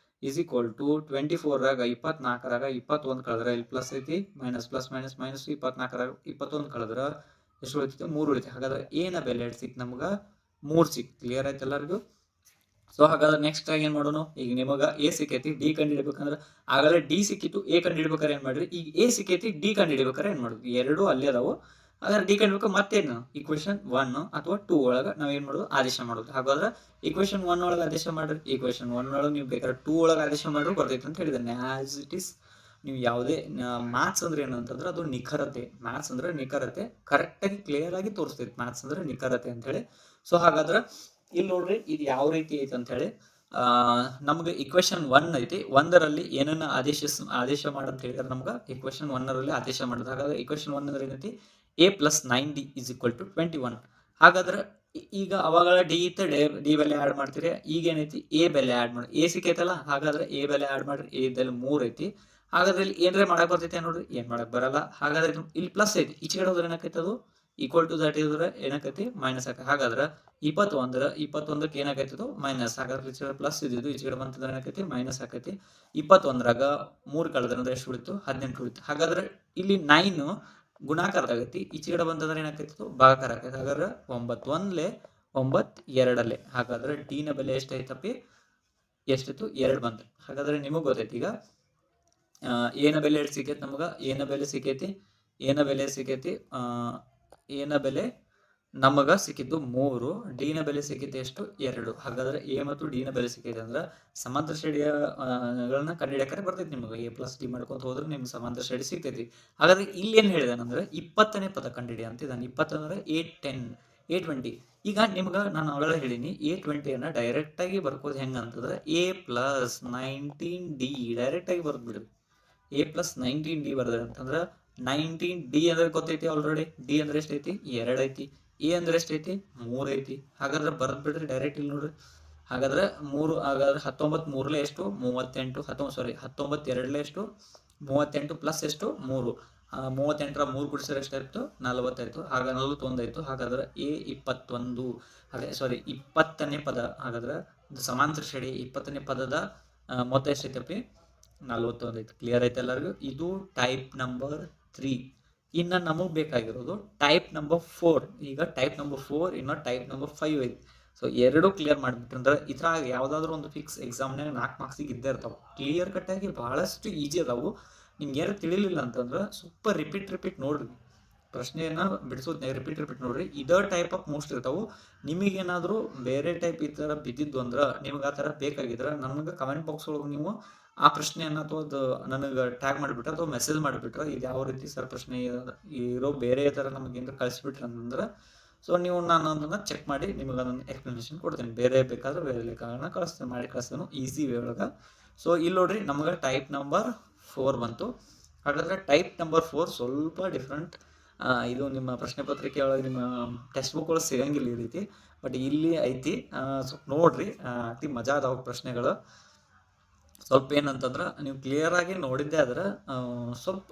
ಈಸ್ ಈಕ್ವಲ್ ಟು 24ರಾಗ 24ರಾಗ 21 ಕಳೆದ್ರೆ ಇಲ್ಲಿ ಪ್ಲಸ್ ಐತಿ ಮೈನಸ್ ಪ್ಲಸ್ ಮೈನಸ್ ಮೈನಸ್ 24ರಾಗ 21 ಕಳೆದ್ರೆ ಎಷ್ಟು ಉಳಿತೈತಿ 3 ಉಳಿತೈತಿ. ಹಾಗಾದ್ರೆ ಏನ ಬೆಲೆ ಎಷ್ಟು ಸಿಕ್ತು ನಮ್ಗೆ 3 ಸಿಕ್ತು. ಕ್ಲಿಯರ್ ಆಯ್ತು ಎಲ್ಲರಿಗೂ? ಸೊ ಹಾಗಾದ್ರೆ ನೆಕ್ಸ್ಟ್ ಆಗಿ ಏನ್ ಮಾಡೋಣ, ಈಗ ನಿಮಗ ಎ ಸಿಕ್ಕೈತಿ, ಡಿ ಕಂಡು ಹಿಡಿಬೇಕಂದ್ರೆ ಆಗಲೇ ಡಿ ಸಿಕ್ಕಿತ್ತು, ಎ ಕಂಡು ಹಿಡಿಬೇಕಾರೆ ಏನ್ ಮಾಡ್ರಿ, ಈಗ ಎ ಸಿಕ್ಕೈತಿ, ಡಿ ಕಂಡು ಹಿಡಿಬೇಕಾರೆ ಏನ್ ಮಾಡೋದು, ಎರಡೂ ಅಲ್ಲೇ ಅದಾವು. ಹಾಗಾದ್ರೆ ಡಿ ಕಂಡು ಹಿಡಿಬೇಕು ಮತ್ತೇನು ಈಕ್ವೇಶನ್ 1 ಅಥವಾ 2 ಒಳಗೆ ನಾವ್ ಏನ್ ಮಾಡೋದು ಆದೇಶ ಮಾಡೋದು. ಹಾಗಾದ್ರೆ ಈಕ್ವೇಶನ್ 1 ಒಳಗೆ ಆದೇಶ ಮಾಡ್ರಿ, ಈಕ್ವೇಶನ್ 1 ಒಳಗೆ ನೀವು ಬೇಕಾದ್ರೆ 2 ಒಳಗೆ ಆದೇಶ ಮಾಡ್ರಿ ಬರ್ತೈತೆ ಅಂತ ಹೇಳಿದಾನೆ. ಆಸ್ ಇಟ್ ಇಸ್ ನೀವು ಯಾವುದೇ ಮ್ಯಾಥ್ಸ್ ಅಂದ್ರೆ ಏನಂತಂದ್ರೆ ಅದು ನಿಖರತೆ. ಮ್ಯಾಥ್ಸ್ ಅಂದ್ರೆ ನಿಖರತೆ, ಕರೆಕ್ಟ್ ಆಗಿ ಕ್ಲಿಯರ್ ಆಗಿ ತೋರಿಸ್ತೈತಿ ಮ್ಯಾಥ್ಸ್ ಅಂದ್ರೆ ನಿಖರತೆ ಅಂತ ಹೇಳಿ. ಸೊ ಹಾಗಾದ್ರೆ ಇಲ್ಲಿ ನೋಡ್ರಿ ಇದು ಯಾವ ರೀತಿ ಐತಿ ಅಂತ ಹೇಳಿ, ನಮ್ಗೆ ಇಕ್ವೇಶನ್ 1 ಐತಿ, 1ರಲ್ಲಿ ಏನನ್ನ ಆದೇಶ ಮಾಡಂತ ಹೇಳಿದ್ರೆ ನಮ್ಗೆ ಇಕ್ವೇಶನ್ 1ರಲ್ಲಿ ಆದೇಶ ಮಾಡೋದು. ಹಾಗಾದ್ರೆ ಇಕ್ವೇಶನ್ 1 ಅಂದ್ರೆ ಏನೈತಿ, a + 9d = 21. ಹಾಗಾದ್ರೆ ಈಗ ಅವಾಗ ಡಿ ಇತ್ತು, ಡಿ ಬೆಲೆ ಆಡ್ ಮಾಡ್ತೀರಿ, ಈಗ ಏನೈತಿ ಎ ಬೆಲೆ ಆಡ್ ಮಾಡಿ, ಎ ಸಿಕ್ಕೈತಲ್ಲ, ಹಾಗಾದ್ರೆ ಎ ಬೆಲೆ ಆಡ್ ಮಾಡ್ರಿ, ಎ ಇದ್ದಲ್ಲಿ 3 ಐತಿ. ಹಾಗಾದ್ರೆ ಇಲ್ಲಿ ಏನ್ರೆ ಮಾಡಕ್ ಬರ್ತೈತಿ ನೋಡ್ರಿ, ಏನ್ ಮಾಡಕ್ ಬರಲ್ಲ. ಹಾಗಾದ್ರೆ ಇಲ್ಲಿ ಪ್ಲಸ್ ಐತಿ, ಈಚೆ ಕಡೆ ಹೋದ್ರೆ ಏನಾಕೈತಿ ಅದು ಈಕ್ವಲ್ ಟು ದಟ್ ಇದ್ರೆ ಏನಾಕೈತಿ ಮೈನಸ್ ಆಕೈತಿ. ಹಾಗಾದ್ರೆ 21ಕ್ಕೆ ಏನಾಕೈತದು ಮೈನಸ್. ಹಾಗಾದ್ರೆ ಈಚೆ ಕಡೆ ಪ್ಲಸ್ ಇದ್ದಿದ್ದು ಈಚೆ ಕಡೆ ಬಂತಂದ್ರೆ ಏನಾಕೈತಿ ಮೈನಸ್ ಆಕೈತಿ. 21ರಾಗ 3 ಕಳೆದ್ರೆ ಅಂದ್ರೆ ಎಷ್ಟು ಉಳಿತು 18 ಉಳಿತು. ಹಾಗಾದ್ರೆ ಇಲ್ಲಿ 9 ಗುಣಾಕಾರದಾಗೈತಿ, ಈಚೆ ಕಡೆ ಬಂತಂದ್ರೆ ಏನಾಕೈತಿ ಭಾಗಾಕಾರ ಆಕೈತಿ. ಹಾಗಾದ್ರೆ 9 1 9 2 ಹಾಗಾದ್ರೆ ಡಿ ನ ಬೆಲೆ ಎಷ್ಟೈತಪ್ಪಿ, ಎಷ್ಟಿತ್ತು 2 ಬಂತು. ಹಾಗಾದ್ರೆ ನಿಮಗ್ ಗೊತ್ತೈತಿ ಈಗ ಏನ ಬೆಲೆ ಎಷ್ಟು ಸಿಕ್ಕೈತಿ ನಮಗ, ಏನ ಬೆಲೆ ಸಿಕ್ಕೈತಿ ಏನ ಬೆಲೆ ನಮಗ ಸಿಕ್ಕಿದ್ದು 3, ಡಿ ನ ಬೆಲೆ ಸಿಕ್ಕಿತ್ತು ಎಷ್ಟು 2. ಹಾಗಾದ್ರೆ ಎ ಮತ್ತು ಡಿ ನ ಬೆಲೆ ಸಿಕ್ಕೈತಿ ಅಂದ್ರೆ ಸಮಾಂತರ ಶ್ರೇಣಿಗಳನ್ನ ಕಂಡುಹಿಡಿಯಕ್ಕೆ ಬರ್ತೈತಿ ನಿಮಗೆ. ಎ ಪ್ಲಸ್ ಡಿ ಮಾಡ್ಕೊಂತ ಹೋದ್ರೆ ನಿಮ್ಗೆ ಸಮಾಂತರ ಶ್ರೇಣಿ ಸಿಗ್ತೈತಿ. ಹಾಗಾದ್ರೆ ಇಲ್ಲಿ ಏನ್ ಹೇಳಿದಾನಂದ್ರೆ 20ನೇ ಪದ ಕಂಡುಹಿಡಿ ಅಂತಿದ್ದಾನೆ. 20 ಅಂದ್ರೆ 820. ಈಗ ನಿಮ್ಗ ನಾನು ಅವಳ ಹೇಳಿನಿ A20 ಡೈರೆಕ್ಟ್ ಆಗಿ ಬರ್ಕೋದು ಹೆಂಗ ಅಂತಂದ್ರೆ a + 19d ಡೈರೆಕ್ಟ್ ಆಗಿ ಬರ್ದ್ಬಿಡ್ರಿ. a + 19d ಬರ್ದ್ರೆ ಅಂತಂದ್ರ 19d ಅಂದ್ರೆ ಗೊತ್ತೈತಿ ಆಲ್ರೆಡಿ. ಡಿ ಅಂದ್ರೆ ಎಷ್ಟೈತಿ 2 ಐತಿ, ಎ ಅಂದ್ರೆ ಎಷ್ಟೈತಿ 3 ಐತಿ. ಹಾಗಾದ್ರೆ ಬರ್ದ್ಬಿಡ್ರಿ ಡೈರೆಕ್ಟ್ ಇಲ್ಲಿ ನೋಡ್ರಿ. ಹಾಗಾದ್ರೆ 3 ಹಾಗಾದ್ರೆ 19 3 ಎಷ್ಟು 38, 19 2 ಎಷ್ಟು 38 ಪ್ಲಸ್ ಎಷ್ಟು 3, 38ರ 3 ಕೂಡಿಸಿದ್ರೆ ಎಷ್ಟಾಯ್ತು 40 ಆಯ್ತು. ಹಾಗ 41 ಆಯ್ತು. ಹಾಗಾದ್ರೆ ಎ 21 ಹಾಗೆ 20ನೇ ಪದ. ಹಾಗಾದ್ರೆ ಸಮಾಂತರ ಶ್ರೇಣಿ 20ನೇ ಪದದ ಮೊತ್ತ ಎಷ್ಟೈತಪ್ಪಿ 41 ಐತಿ. ಕ್ಲಿಯರ್ ಐತೆ ಎಲ್ಲರಿಗೂ? ಇದು ಟೈಪ್ ನಂಬರ್ 3. ಇನ್ನು ನಮಗ್ ಬೇಕಾಗಿರೋದು ಟೈಪ್ ನಂಬರ್ 4. ಈಗ ಟೈಪ್ ನಂಬರ್ 4 ಇನ್ನು ಟೈಪ್ ನಂಬರ್ 5 ಐತಿ. ಸೊ ಎರಡು ಕ್ಲಿಯರ್ ಮಾಡ್ಬಿಟ್ರೆ ಇದ್ರಾಗ ಯಾವ್ದಾದ್ರು ಒಂದು ಫಿಕ್ಸ್ ಎಕ್ಸಾಮ್ನಾಗ 4 ಮಾರ್ಕ್ಸಿಗೆ ಇದ್ದೇ ಇರ್ತಾವ. ಕ್ಲಿಯರ್ ಕಟ್ ಆಗಿ ಬಹಳಷ್ಟು ಈಜಿ ಅದಾವು. ನಿಮ್ಗೆ ಯಾರು ತಿಳಿಲಿಲ್ಲ ಅಂತಂದ್ರೆ ಸೂಪರ್ ರಿಪೀಟ್ ನೋಡ್ರಿ, ಪ್ರಶ್ನೆಯನ್ನ ಬಿಡಿಸೋದ್ ರಿಪೀಟ್ ನೋಡ್ರಿ. ಇದೇ ಟೈಪ್ ಆಫ್ ಮೋಸ್ಟ್ ಇರ್ತಾವು. ನಿಮಗೇನಾದ್ರೂ ಬೇರೆ ಟೈಪ್ ಈ ತರ ಬಿದ್ದಿದ್ದು ಅಂದ್ರೆ ನಿಮ್ಗೆ ಆ ತರ ಬೇಕಾಗಿದ್ರೆ ನನಗೆ ಕಮೆಂಟ್ ಬಾಕ್ಸ್ ಒಳಗೆ ನೀವು ಆ ಪ್ರಶ್ನೆಯನ್ನ ಅಥವಾ ಅದು ನನಗೆ ಟ್ಯಾಗ್ ಮಾಡಿಬಿಟ್ರೆ ಅಥವಾ ಮೆಸೇಜ್ ಮಾಡಿಬಿಟ್ರೆ ಇದು ಯಾವ ರೀತಿ ಸರ್ ಪ್ರಶ್ನೆ ಇರೋ ಬೇರೆ ತರ ನಮಗೆ ಏನಾರ ಕಳಿಸ್ಬಿಟ್ರೆ ಅಂತಂದ್ರೆ ಸೊ ನೀವು ನಾನು ಅದನ್ನ ಚೆಕ್ ಮಾಡಿ ನಿಮಗೆ ಅದನ್ನ ಎಕ್ಸ್ಪ್ಲನೇಷನ್ ಕೊಡ್ತೀನಿ. ಬೇರೆ ಬೇಕಾದ್ರೆ ಬೇರೆ ಕಾರಣ ಕಳಿಸ್ತೇನೆ ಈಸಿ ವೇ ಒಳಗೆ. ಸೊ ಇಲ್ಲಿ ನೋಡ್ರಿ ನಮಗೆ ಟೈಪ್ ನಂಬರ್ 4 ಬಂತು. ಹಾಗಾದ್ರೆ ಟೈಪ್ ನಂಬರ್ 4 ಸ್ವಲ್ಪ ಡಿಫ್ರೆಂಟ್. ಇದು ನಿಮ್ಮ ಪ್ರಶ್ನೆ ಪತ್ರಿಕೆ ಒಳಗೆ ನಿಮ್ಮ ಟೆಕ್ಸ್ಟ್ ಬುಕ್ ಒಳಗೆ ಸಿಗಂಗಿಲ್ಲ ಈ ರೀತಿ, ಬಟ್ ಇಲ್ಲಿ ಐತಿ. ಸ್ವಲ್ಪ ನೋಡ್ರಿ, ಅತಿ ಮಜಾ ಅದಾವ ಪ್ರಶ್ನೆಗಳು. ಸ್ವಲ್ಪ ಏನಂತಂದ್ರೆ ನೀವು ಕ್ಲಿಯರ್ ಆಗಿ ನೋಡಿದ್ದೆ ಆದ್ರೆ ಸ್ವಲ್ಪ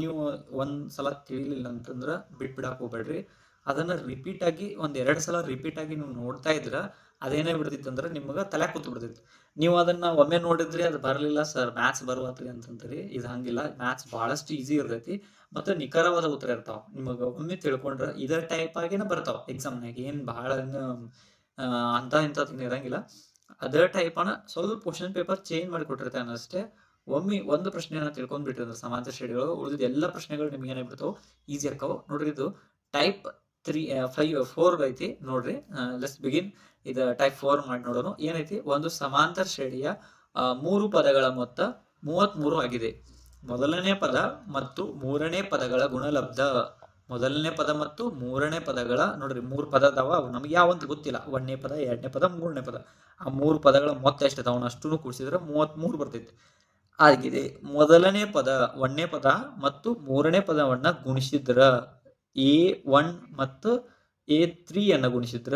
ನೀವು ಒಂದ್ಸಲ ತಿಳಿಲಿಲ್ಲ ಅಂತಂದ್ರೆ ಬಿಟ್ಬಿಡಕ್ಕೆ ಹೋಗ್ಬೇಡ್ರಿ. ಅದನ್ನ ರಿಪೀಟ್ ಆಗಿ 1-2 ಸಲ ರಿಪೀಟ್ ಆಗಿ ನೀವು ನೋಡ್ತಾ ಇದ್ರ ಅದೇನೇ ಬಿಡ್ತಿತ್ತು ಅಂದ್ರೆ ನಿಮ್ಗೆ ತಲೆ ಕೂತು ಬಿಡ್ತೈತಿ. ನೀವು ಅದನ್ನ ಒಮ್ಮೆ ನೋಡಿದ್ರಿ ಅದು ಬರಲಿಲ್ಲ ಸರ್ ಮ್ಯಾಥ್ಸ್ ಬರುವತ್ರಿ ಅಂತಂತೀರಿ. ಇದು ಹಂಗಿಲ್ಲ, ಮ್ಯಾಥ್ಸ್ ಬಹಳಷ್ಟು ಈಸಿ ಇರ್ತೈತಿ ಮತ್ತು ನಿಖರವಾದ ಉತ್ತರ ಇರ್ತಾವ. ನಿಮಗೆ ಒಮ್ಮೆ ತಿಳ್ಕೊಂಡ್ರೆ ಇದೇ ಟೈಪ್ ಆಗಿನ ಬರ್ತಾವ ಎಕ್ಸಾಮ್ನಾಗ. ಏನು ಬಹಳ ಅಂತ ಇಂಥದ್ದು ಇರಂಗಿಲ್ಲ. ಅದೇ ಟೈಪ್ ಸ್ವಲ್ಪ ಕ್ವಶನ್ ಪೇಪರ್ ಚೇಂಜ್ ಮಾಡಿಕೊಟ್ಟಿರ್ತಾನೆ ಅಷ್ಟೇ. ಒಮ್ಮೆ ಒಂದು ಪ್ರಶ್ನೆಯನ್ನ ತಿಳ್ಕೊಂಡ್ಬಿಟ್ರಿ ಅಂದ್ರೆ ಸಮಾಂತರ ಶ್ರೇಣಿಗಳು ಉಳಿದ ಎಲ್ಲ ಪ್ರಶ್ನೆಗಳು ನಿಮ್ಗೆ ಏನಾಗ್ಬಿಡ್ತಾವ ಈಸಿ ಆಕ್ಕವು. ನೋಡ್ರಿ ಇದು ಟೈಪ್ 4 ಐತಿ ನೋಡ್ರಿ. Let's begin. ಇದು ಟೈಪ್ 4 ಮಾಡಿ ನೋಡೋಣ. ಏನೈತಿ, ಒಂದು ಸಮಾಂತರ ಶ್ರೇಣಿಯ 3 ಪದಗಳ ಮೊತ್ತ 33 ಆಗಿದೆ. ಮೊದಲನೇ ಪದ ಮತ್ತು ಮೂರನೇ ಪದಗಳ ಗುಣಲಬ್ಧ. ಮೊದಲನೇ ಪದ ಮತ್ತು ಮೂರನೇ ಪದಗಳ ನೋಡ್ರಿ 3 ಪದ ಅದಾವ. ಅವು ನಮ್ಗೆ ಯಾವಂತ ಗೊತ್ತಿಲ್ಲ. 1ನೇ ಪದ 2ನೇ ಪದ 3ನೇ ಪದ. ಆ 3 ಪದಗಳ ಮೊತ್ತ ಎಷ್ಟೈತೆ ಅವನ್ನ ಅಷ್ಟು ಕೂಡಿಸಿದ್ರೆ 33 ಬರ್ತೈತಿ ಆಗಿದೆ. ಮೊದಲನೇ ಪದ 1ನೇ ಪದ ಮತ್ತು ಮೂರನೇ ಪದವನ್ನ ಗುಣಿಸಿದ್ರ A1 ಮತ್ತು A3 ಅನ್ನ ಗುಣಿಸಿದ್ರ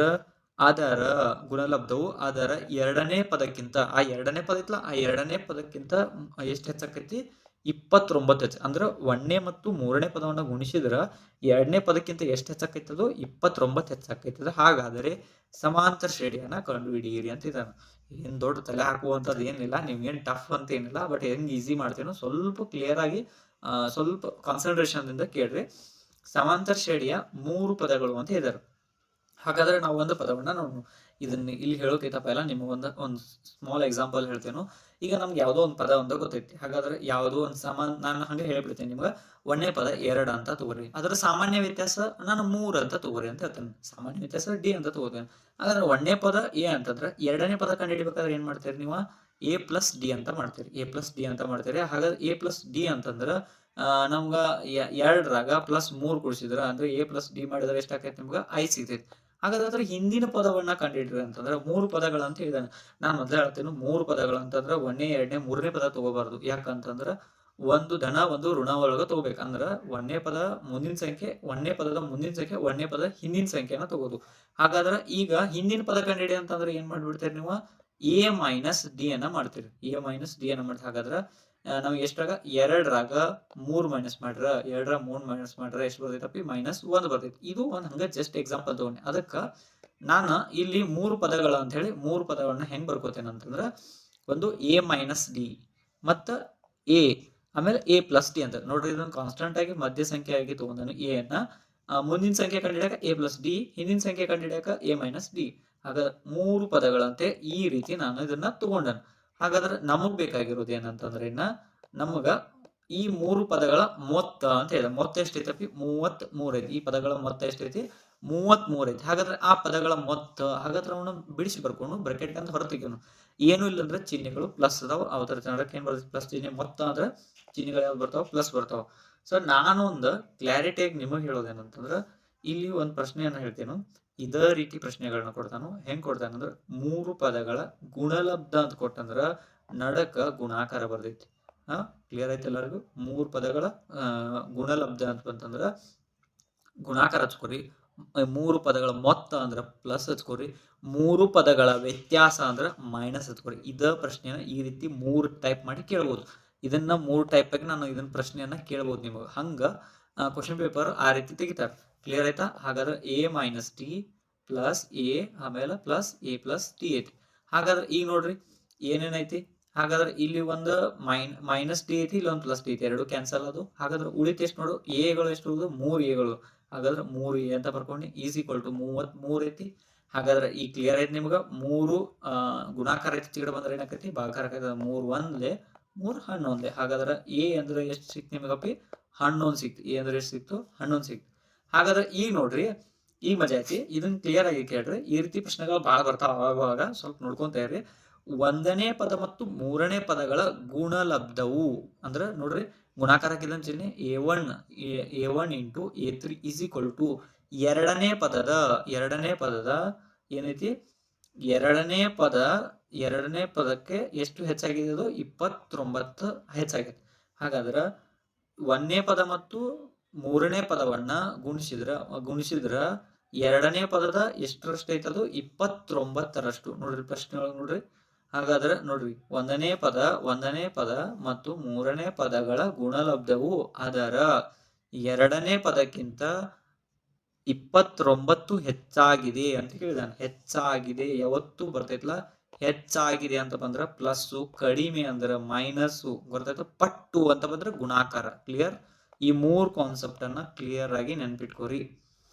ಅದರ ಗುಣಲಬ್ಧವು ಅದರ ಎರಡನೇ ಪದಕ್ಕಿಂತ, ಆ ಎರಡನೇ ಪದ ಇತ್ತಲ್ಲ ಆ ಎರಡನೇ ಪದಕ್ಕಿಂತ ಎಷ್ಟು ಹೆಚ್ಚಾಕೈತಿ 29 ಹೆಚ್ಚು ಅಂದ್ರೆ 1ನೇ ಮತ್ತು 3ನೇ ಪದವನ್ನು ಗುಣಿಸಿದ್ರೆ 2ನೇ ಪದಕ್ಕಿಂತ ಎಷ್ಟು ಹೆಚ್ಚಾಕೈತದು 29 ಹೆಚ್ಚಾಕೈತದ. ಹಾಗಾದರೆ ಸಮಾಂತರ ಶ್ರೇಣಿಯನ್ನ ಕಂಡುಹಿಡಿಯಿರಿ ಅಂತ ಇದ್ದಾನೆ. ಏನ್ ದೊಡ್ಡ ತಲೆ ಹಾಕುವಂಥದ್ದು ಏನಿಲ್ಲ, ನಿಮ್ಗೇನ್ ಟಫ್ ಅಂತ ಏನಿಲ್ಲ, ಬಟ್ ಹೆಂಗ್ ಈಸಿ ಮಾಡ್ತೀನೋ ಸ್ವಲ್ಪ ಕ್ಲಿಯರ್ ಆಗಿ ಸ್ವಲ್ಪ ಕಾನ್ಸಂಟ್ರೇಷನ್ ಇಂದ ಕೇಳ್ರಿ. ಸಮಾಂತರ ಶ್ರೇಣಿಯ 3 ಪದಗಳು ಅಂತ ಇದ್ದಾರೆ. ಹಾಗಾದ್ರೆ ನಾವು ಒಂದು ಪದವನ್ನ ನೋಡೋಣ. ಇದನ್ನ ಇಲ್ಲಿ ಹೇಳೋಕೈತಪ್ಪ ಎಲ್ಲ ನಿಮಗೊಂದು ಒಂದು ಸ್ಮಾಲ್ ಎಕ್ಸಾಂಪಲ್ ಹೇಳ್ತೇನೆ. ಈಗ ನಮ್ಗೆ ಯಾವುದೋ ಒಂದು ಪದ ಒಂದು ಗೊತ್ತೈತಿ. ಹಾಗಾದ್ರೆ ಯಾವುದೋ ಒಂದು ನಾನು ಹಂಗೆ ಹೇಳ್ಬಿಡ್ತೇನೆ ನಿಮ್ಗೆ. 1ನೇ ಪದ 2 ಅಂತ ತಗೋರಿ, ಅದರ ಸಾಮಾನ್ಯ ವ್ಯತ್ಯಾಸ ನಾನು 3 ಅಂತ ತಗೋರಿ ಅಂತ ಹೇಳ್ತೇನೆ. ಸಾಮಾನ್ಯ ವ್ಯತ್ಯಾಸ ಡಿ ಅಂತ ತಗೋತೇನೆ. ಹಾಗಾದ್ರೆ 1ನೇ ಪದ ಎ ಅಂತಂದ್ರೆ 2ನೇ ಪದ ಕಂಡುಹಿಡಿಬೇಕಾದ್ರೆ ಏನ್ ಮಾಡ್ತೀರಿ ನೀವು? ಎ ಪ್ಲಸ್ ಡಿ ಅಂತ ಮಾಡ್ತೀರಿ. ಎ ಪ್ಲಸ್ ಡಿ ಅಂತ ಮಾಡ್ತೀರಿ. ಹಾಗಾದ್ರೆ ಎ ಪ್ಲಸ್ ಡಿ ಅಂತಂದ್ರೆ ನಮ್ಗ 2ರಾಗ ಪ್ಲಸ್ 3 ಕೂಡಿಸಿದ್ರ ಅಂದ್ರೆ ಎ ಪ್ಲಸ್ ಡಿ ಮಾಡಿದ್ರೆ ಎಷ್ಟಾಕೈತಿ ನಿಮ್ಗೆ? 5 ಸಿಗ್ತೈತಿ. ಹಾಗಾದ್ರೆ ಹಿಂದಿನ ಪದವನ್ನ ಕಂಡುಹಿಡ್ರಿ ಅಂತಂದ್ರೆ 3 ಪದಗಳು ಅಂತ ಹೇಳಿದಾನೆ. ನಾನು ಮೊದಲೇ ಹೇಳ್ತೇನೆ, 3 ಪದಗಳು ಅಂತಂದ್ರೆ 1ನೇ 2ನೇ 3ನೇ ಪದ ತಗೋಬಾರ್ದು. ಯಾಕಂತಂದ್ರೆ ಒಂದು ಧನ ಒಂದು ಋಣ ಒಳಗ ತಗೋಬೇಕು. ಅಂದ್ರೆ 1ನೇ ಪದ ಮುಂದಿನ ಸಂಖ್ಯೆ, 1ನೇ ಪದದ ಮುಂದಿನ ಸಂಖ್ಯೆ, 1ನೇ ಪದ ಹಿಂದಿನ ಸಂಖ್ಯೆನ ತಗೋದು. ಹಾಗಾದ್ರೆ ಈಗ ಹಿಂದಿನ ಪದ ಕಂಡುಹಿಡಿ ಅಂತಂದ್ರೆ ಏನ್ ಮಾಡ್ಬಿಡ್ತೀರಿ ನೀವು? ಎ ಮೈನಸ್ ಡಿ ಅನ್ನ ಮಾಡ್ತೀರಿ. ಎ ಮೈನಸ್ ಡಿ ಅನ್ನ ಮಾಡ್ತೀರಿ. ಹಾಗಾದ್ರೆ ನಮ್ಗೆ ಎಷ್ಟಾಗ 2ರಾಗ 3 ಮೈನಸ್ ಮಾಡ್ರ, 2ರ 3 ಮೈನಸ್ ಮಾಡ್ರ ಎಷ್ಟು ಬರ್ತೈತಪ್ಪಿ? -1 ಬರ್ತೈತಿ. ಇದು ಒಂದು ಹಂಗ ಜಸ್ಟ್ ಎಕ್ಸಾಂಪಲ್ ತಗೊಂಡೆ. ಅದಕ್ಕ ನಾನು ಇಲ್ಲಿ 3 ಪದಗಳು ಅಂತ ಹೇಳಿ 3 ಪದಗಳನ್ನ ಹೆಂಗ್ ಬರ್ಕೋತೇನೆ ಅಂತಂದ್ರ, ಒಂದು ಎ ಮೈನಸ್ ಡಿ ಮತ್ತ ಎ, ಆಮೇಲೆ ಎ ಪ್ಲಸ್ ಡಿ ಅಂತ ನೋಡ್ರಿ. ಇದನ್ನ ಕಾನ್ಸ್ಟೆಂಟ್ ಆಗಿ ಮಧ್ಯ ಸಂಖ್ಯೆ ಆಗಿ ತಗೊಂಡನು ಎ ಅನ್ನ. ಮುಂದಿನ ಸಂಖ್ಯೆ ಕಂಡಿಡಿಯಾಕ ಎ ಪ್ಲಸ್ ಡಿ, ಹಿಂದಿನ ಸಂಖ್ಯೆ ಕಂಡಿಡಿಯಾಕ ಎ ಮೈನಸ್ ಡಿ. ಹಾಗಾದ್ರೆ 3 ಪದಗಳಂತೆ ಈ ರೀತಿ ನಾನು ಇದನ್ನ ತಗೊಂಡನು. ಹಾಗಾದ್ರೆ ನಮಗ್ ಬೇಕಾಗಿರೋದು ಏನಂತಂದ್ರೆ ಇನ್ನ ನಮಗ ಈ 3 ಪದಗಳ ಮೊತ್ತ ಅಂತ ಹೇಳಿದ. ಮೊತ್ತ ಎಷ್ಟೈತಿ? 33 ಐತಿ. ಈ ಪದಗಳ ಮೊತ್ತ ಎಷ್ಟೈತಿ? 33 ಐತಿ. ಹಾಗಾದ್ರೆ ಆ ಪದಗಳ ಮೊತ್ತ, ಹಾಗಾದ್ರೆ ಅವನು ಬಿಡಿಸಿ ಬರ್ಕೊಂಡು ಬ್ರಾಕೆಟ್ ಅಂತ ಹೊರತೆಗೆನು. ಏನು ಇಲ್ಲ ಅಂದ್ರೆ ಚಿಹ್ನೆಗಳು ಪ್ಲಸ್ ಅದಾವ. ಅವತರ ಜನರಕ್ಕೆ ಏನ್ ಬರ್ತೈತಿ? ಪ್ಲಸ್ ಚಿಹ್ನೆ. ಮೊತ್ತ ಅಂದ್ರೆ ಚಿಹ್ನೆಗಳು ಯಾವ್ದು ಬರ್ತಾವ? ಪ್ಲಸ್ ಬರ್ತಾವ. ಸೊ ನಾನು ಒಂದು ಕ್ಲಾರಿಟಿಯಾಗಿ ನಿಮಗೆ ಹೇಳೋದೇನಂತಂದ್ರ, ಇಲ್ಲಿ ಒಂದು ಪ್ರಶ್ನೆಯನ್ನ ಹೇಳ್ತೇನೆ. ಇದೇ ರೀತಿ ಪ್ರಶ್ನೆಗಳನ್ನ ಕೊಡ್ತಾನು. ಹೆಂಗ್ ಕೊಡ್ತಾನಂದ್ರ, 3 ಪದಗಳ ಗುಣಲಬ್ಧ ಅಂತ ಕೊಟ್ಟಂದ್ರ ನಡಕ ಗುಣಾಕಾರ ಬರ್ತೈತಿ. ಕ್ಲಿಯರ್ ಐತಿ ಎಲ್ಲರಿಗೂ? 3 ಪದಗಳ ಗುಣಲಬ್ಧ ಅಂತ ಬಂತಂದ್ರ ಗುಣಾಕಾರ ಹಚ್ಕೋರಿ. 3 ಪದಗಳ ಮೊತ್ತ ಅಂದ್ರ ಪ್ಲಸ್ ಹಚ್ಕೋರಿ. 3 ಪದಗಳ ವ್ಯತ್ಯಾಸ ಅಂದ್ರ ಮೈನಸ್ ಹಚ್ಕೋರಿ. ಇದ ಪ್ರಶ್ನೆಯನ್ನ ಈ ರೀತಿ 3 ಟೈಪ್ ಮಾಡಿ ಕೇಳ್ಬೋದು. ಇದನ್ನ 3 ಟೈಪ್ ಆಗಿ ನಾನು ಇದನ್ನ ಪ್ರಶ್ನೆಯನ್ನ ಕೇಳ್ಬೋದು ನಿಮಗೆ. ಹಂಗ ಕ್ವಶನ್ ಪೇಪರ್ ಆ ರೀತಿ ತೆಗಿತಾರೆ. ಕ್ಲಿಯರ್ ಆಯ್ತಾ? ಹಾಗಾದ್ರೆ A minus T plus A, ಆಮೇಲೆ ಪ್ಲಸ್ ಎ ಪ್ಲಸ್ ಟಿ ಐತಿ. ಹಾಗಾದ್ರೆ ಈಗ ನೋಡ್ರಿ ಏನೇನೈತಿ? ಹಾಗಾದ್ರೆ ಇಲ್ಲಿ ಒಂದು ಮೈನಸ್ ಡಿ ಐತಿ, ಇಲ್ಲಿ ಒಂದು ಪ್ಲಸ್ ಡಿ ಐತಿ. ಎರಡು ಕ್ಯಾನ್ಸಲ್ ಅದು. ಹಾಗಾದ್ರೆ ಉಳಿತು ಎಷ್ಟು ನೋಡು? ಎಗಳು ಎಷ್ಟು ಉಳಿದು? 3 ಎಗಳು. ಹಾಗಾದ್ರೆ 3 ಎ ಅಂತ ಬರ್ಕೊಂಡು ಈಸ್ ಈಕ್ವಲ್ ಟು 33 ಐತಿ. ಹಾಗಾದ್ರೆ ಈ ಕ್ಲಿಯರ್ ಐತಿ ನಿಮ್ಗ? 3 ಗುಣಾಕಾರ ಐತಿ, ಚಿಗಡ ಬಂದ್ರೆ ಏನಾಕೈತಿ? ಭಾಗಾಕಾರ ಆಕೈತಿ. 3 1 3 11. ಹಾಗಾದ್ರೆ ಎ ಅಂದ್ರೆ ಎಷ್ಟು ಸಿಕ್ತು ನಿಮಗಪ್ಪಿ? 11 ಸಿಕ್ತು. ಎ ಅಂದ್ರೆ ಎಷ್ಟು ಸಿಕ್ತು? 11 ಸಿಕ್ತು. ಹಾಗಾದ್ರೆ ಈಗ ನೋಡ್ರಿ, ಈಗ ಮಜಾ ಐತಿ. ಇದನ್ನ ಕ್ಲಿಯರ್ ಆಗಿ ಕೇಳ್ರಿ. ಈ ರೀತಿ ಪ್ರಶ್ನೆಗಳು ಬಹಳ ಬರ್ತಾವ. ಆವಾಗ ಸ್ವಲ್ಪ ನೋಡ್ಕೊಂತ ಇರ್ರಿ. 1ನೇ ಪದ ಮತ್ತು 3ನೇ ಪದಗಳ ಗುಣಲಬ್ಧವು ಅಂದ್ರೆ ನೋಡ್ರಿ, ಗುಣಾಕಾರ ಹಾಕಿದ ಚಿಹ್ನೆ a1 into a3 is equal to ಎರಡನೇ ಪದದ ಏನೈತಿ? ಎರಡನೇ ಪದಕ್ಕೆ ಎಷ್ಟು ಹೆಚ್ಚಾಗಿದೆ? ಅದು 29 ಹೆಚ್ಚಾಗಿದೆ. ಹಾಗಾದ್ರೆ 1ನೇ ಪದ ಮತ್ತು 3ನೇ ಪದವನ್ನ ಗುಣಿಸಿದ್ರ 2ನೇ ಪದದ ಎಷ್ಟರಷ್ಟು ಐತದು? 29ರಷ್ಟು. ನೋಡ್ರಿ ಪ್ರಶ್ನೆ ಒಳಗೆ ನೋಡ್ರಿ. ಹಾಗಾದ್ರೆ ನೋಡ್ರಿ, 1ನೇ ಪದ ಮತ್ತು 3ನೇ ಪದಗಳ ಗುಣಲಬ್ಧವು ಅದರ 2ನೇ ಪದಕ್ಕಿಂತ 29 ಹೆಚ್ಚಾಗಿದೆ ಅಂತ ಹೇಳಿದಾನೆ. ಹೆಚ್ಚಾಗಿದೆ ಯಾವತ್ತು ಬರ್ತೈತ್ಲ? ಹೆಚ್ಚಾಗಿದೆ ಅಂತ ಬಂದ್ರ ಪ್ಲಸ್, ಕಡಿಮೆ ಅಂದ್ರ ಮೈನಸ್ ಬರ್ತೈತ, ಪಟ್ಟು ಅಂತ ಬಂದ್ರೆ ಗುಣಾಕಾರ. ಕ್ಲಿಯರ್? ಈ 3 ಕಾನ್ಸೆಪ್ಟ್ ಅನ್ನ ಕ್ಲಿಯರ್ ಆಗಿ ನೆನ್ಪಿಟ್ಕೋರಿ.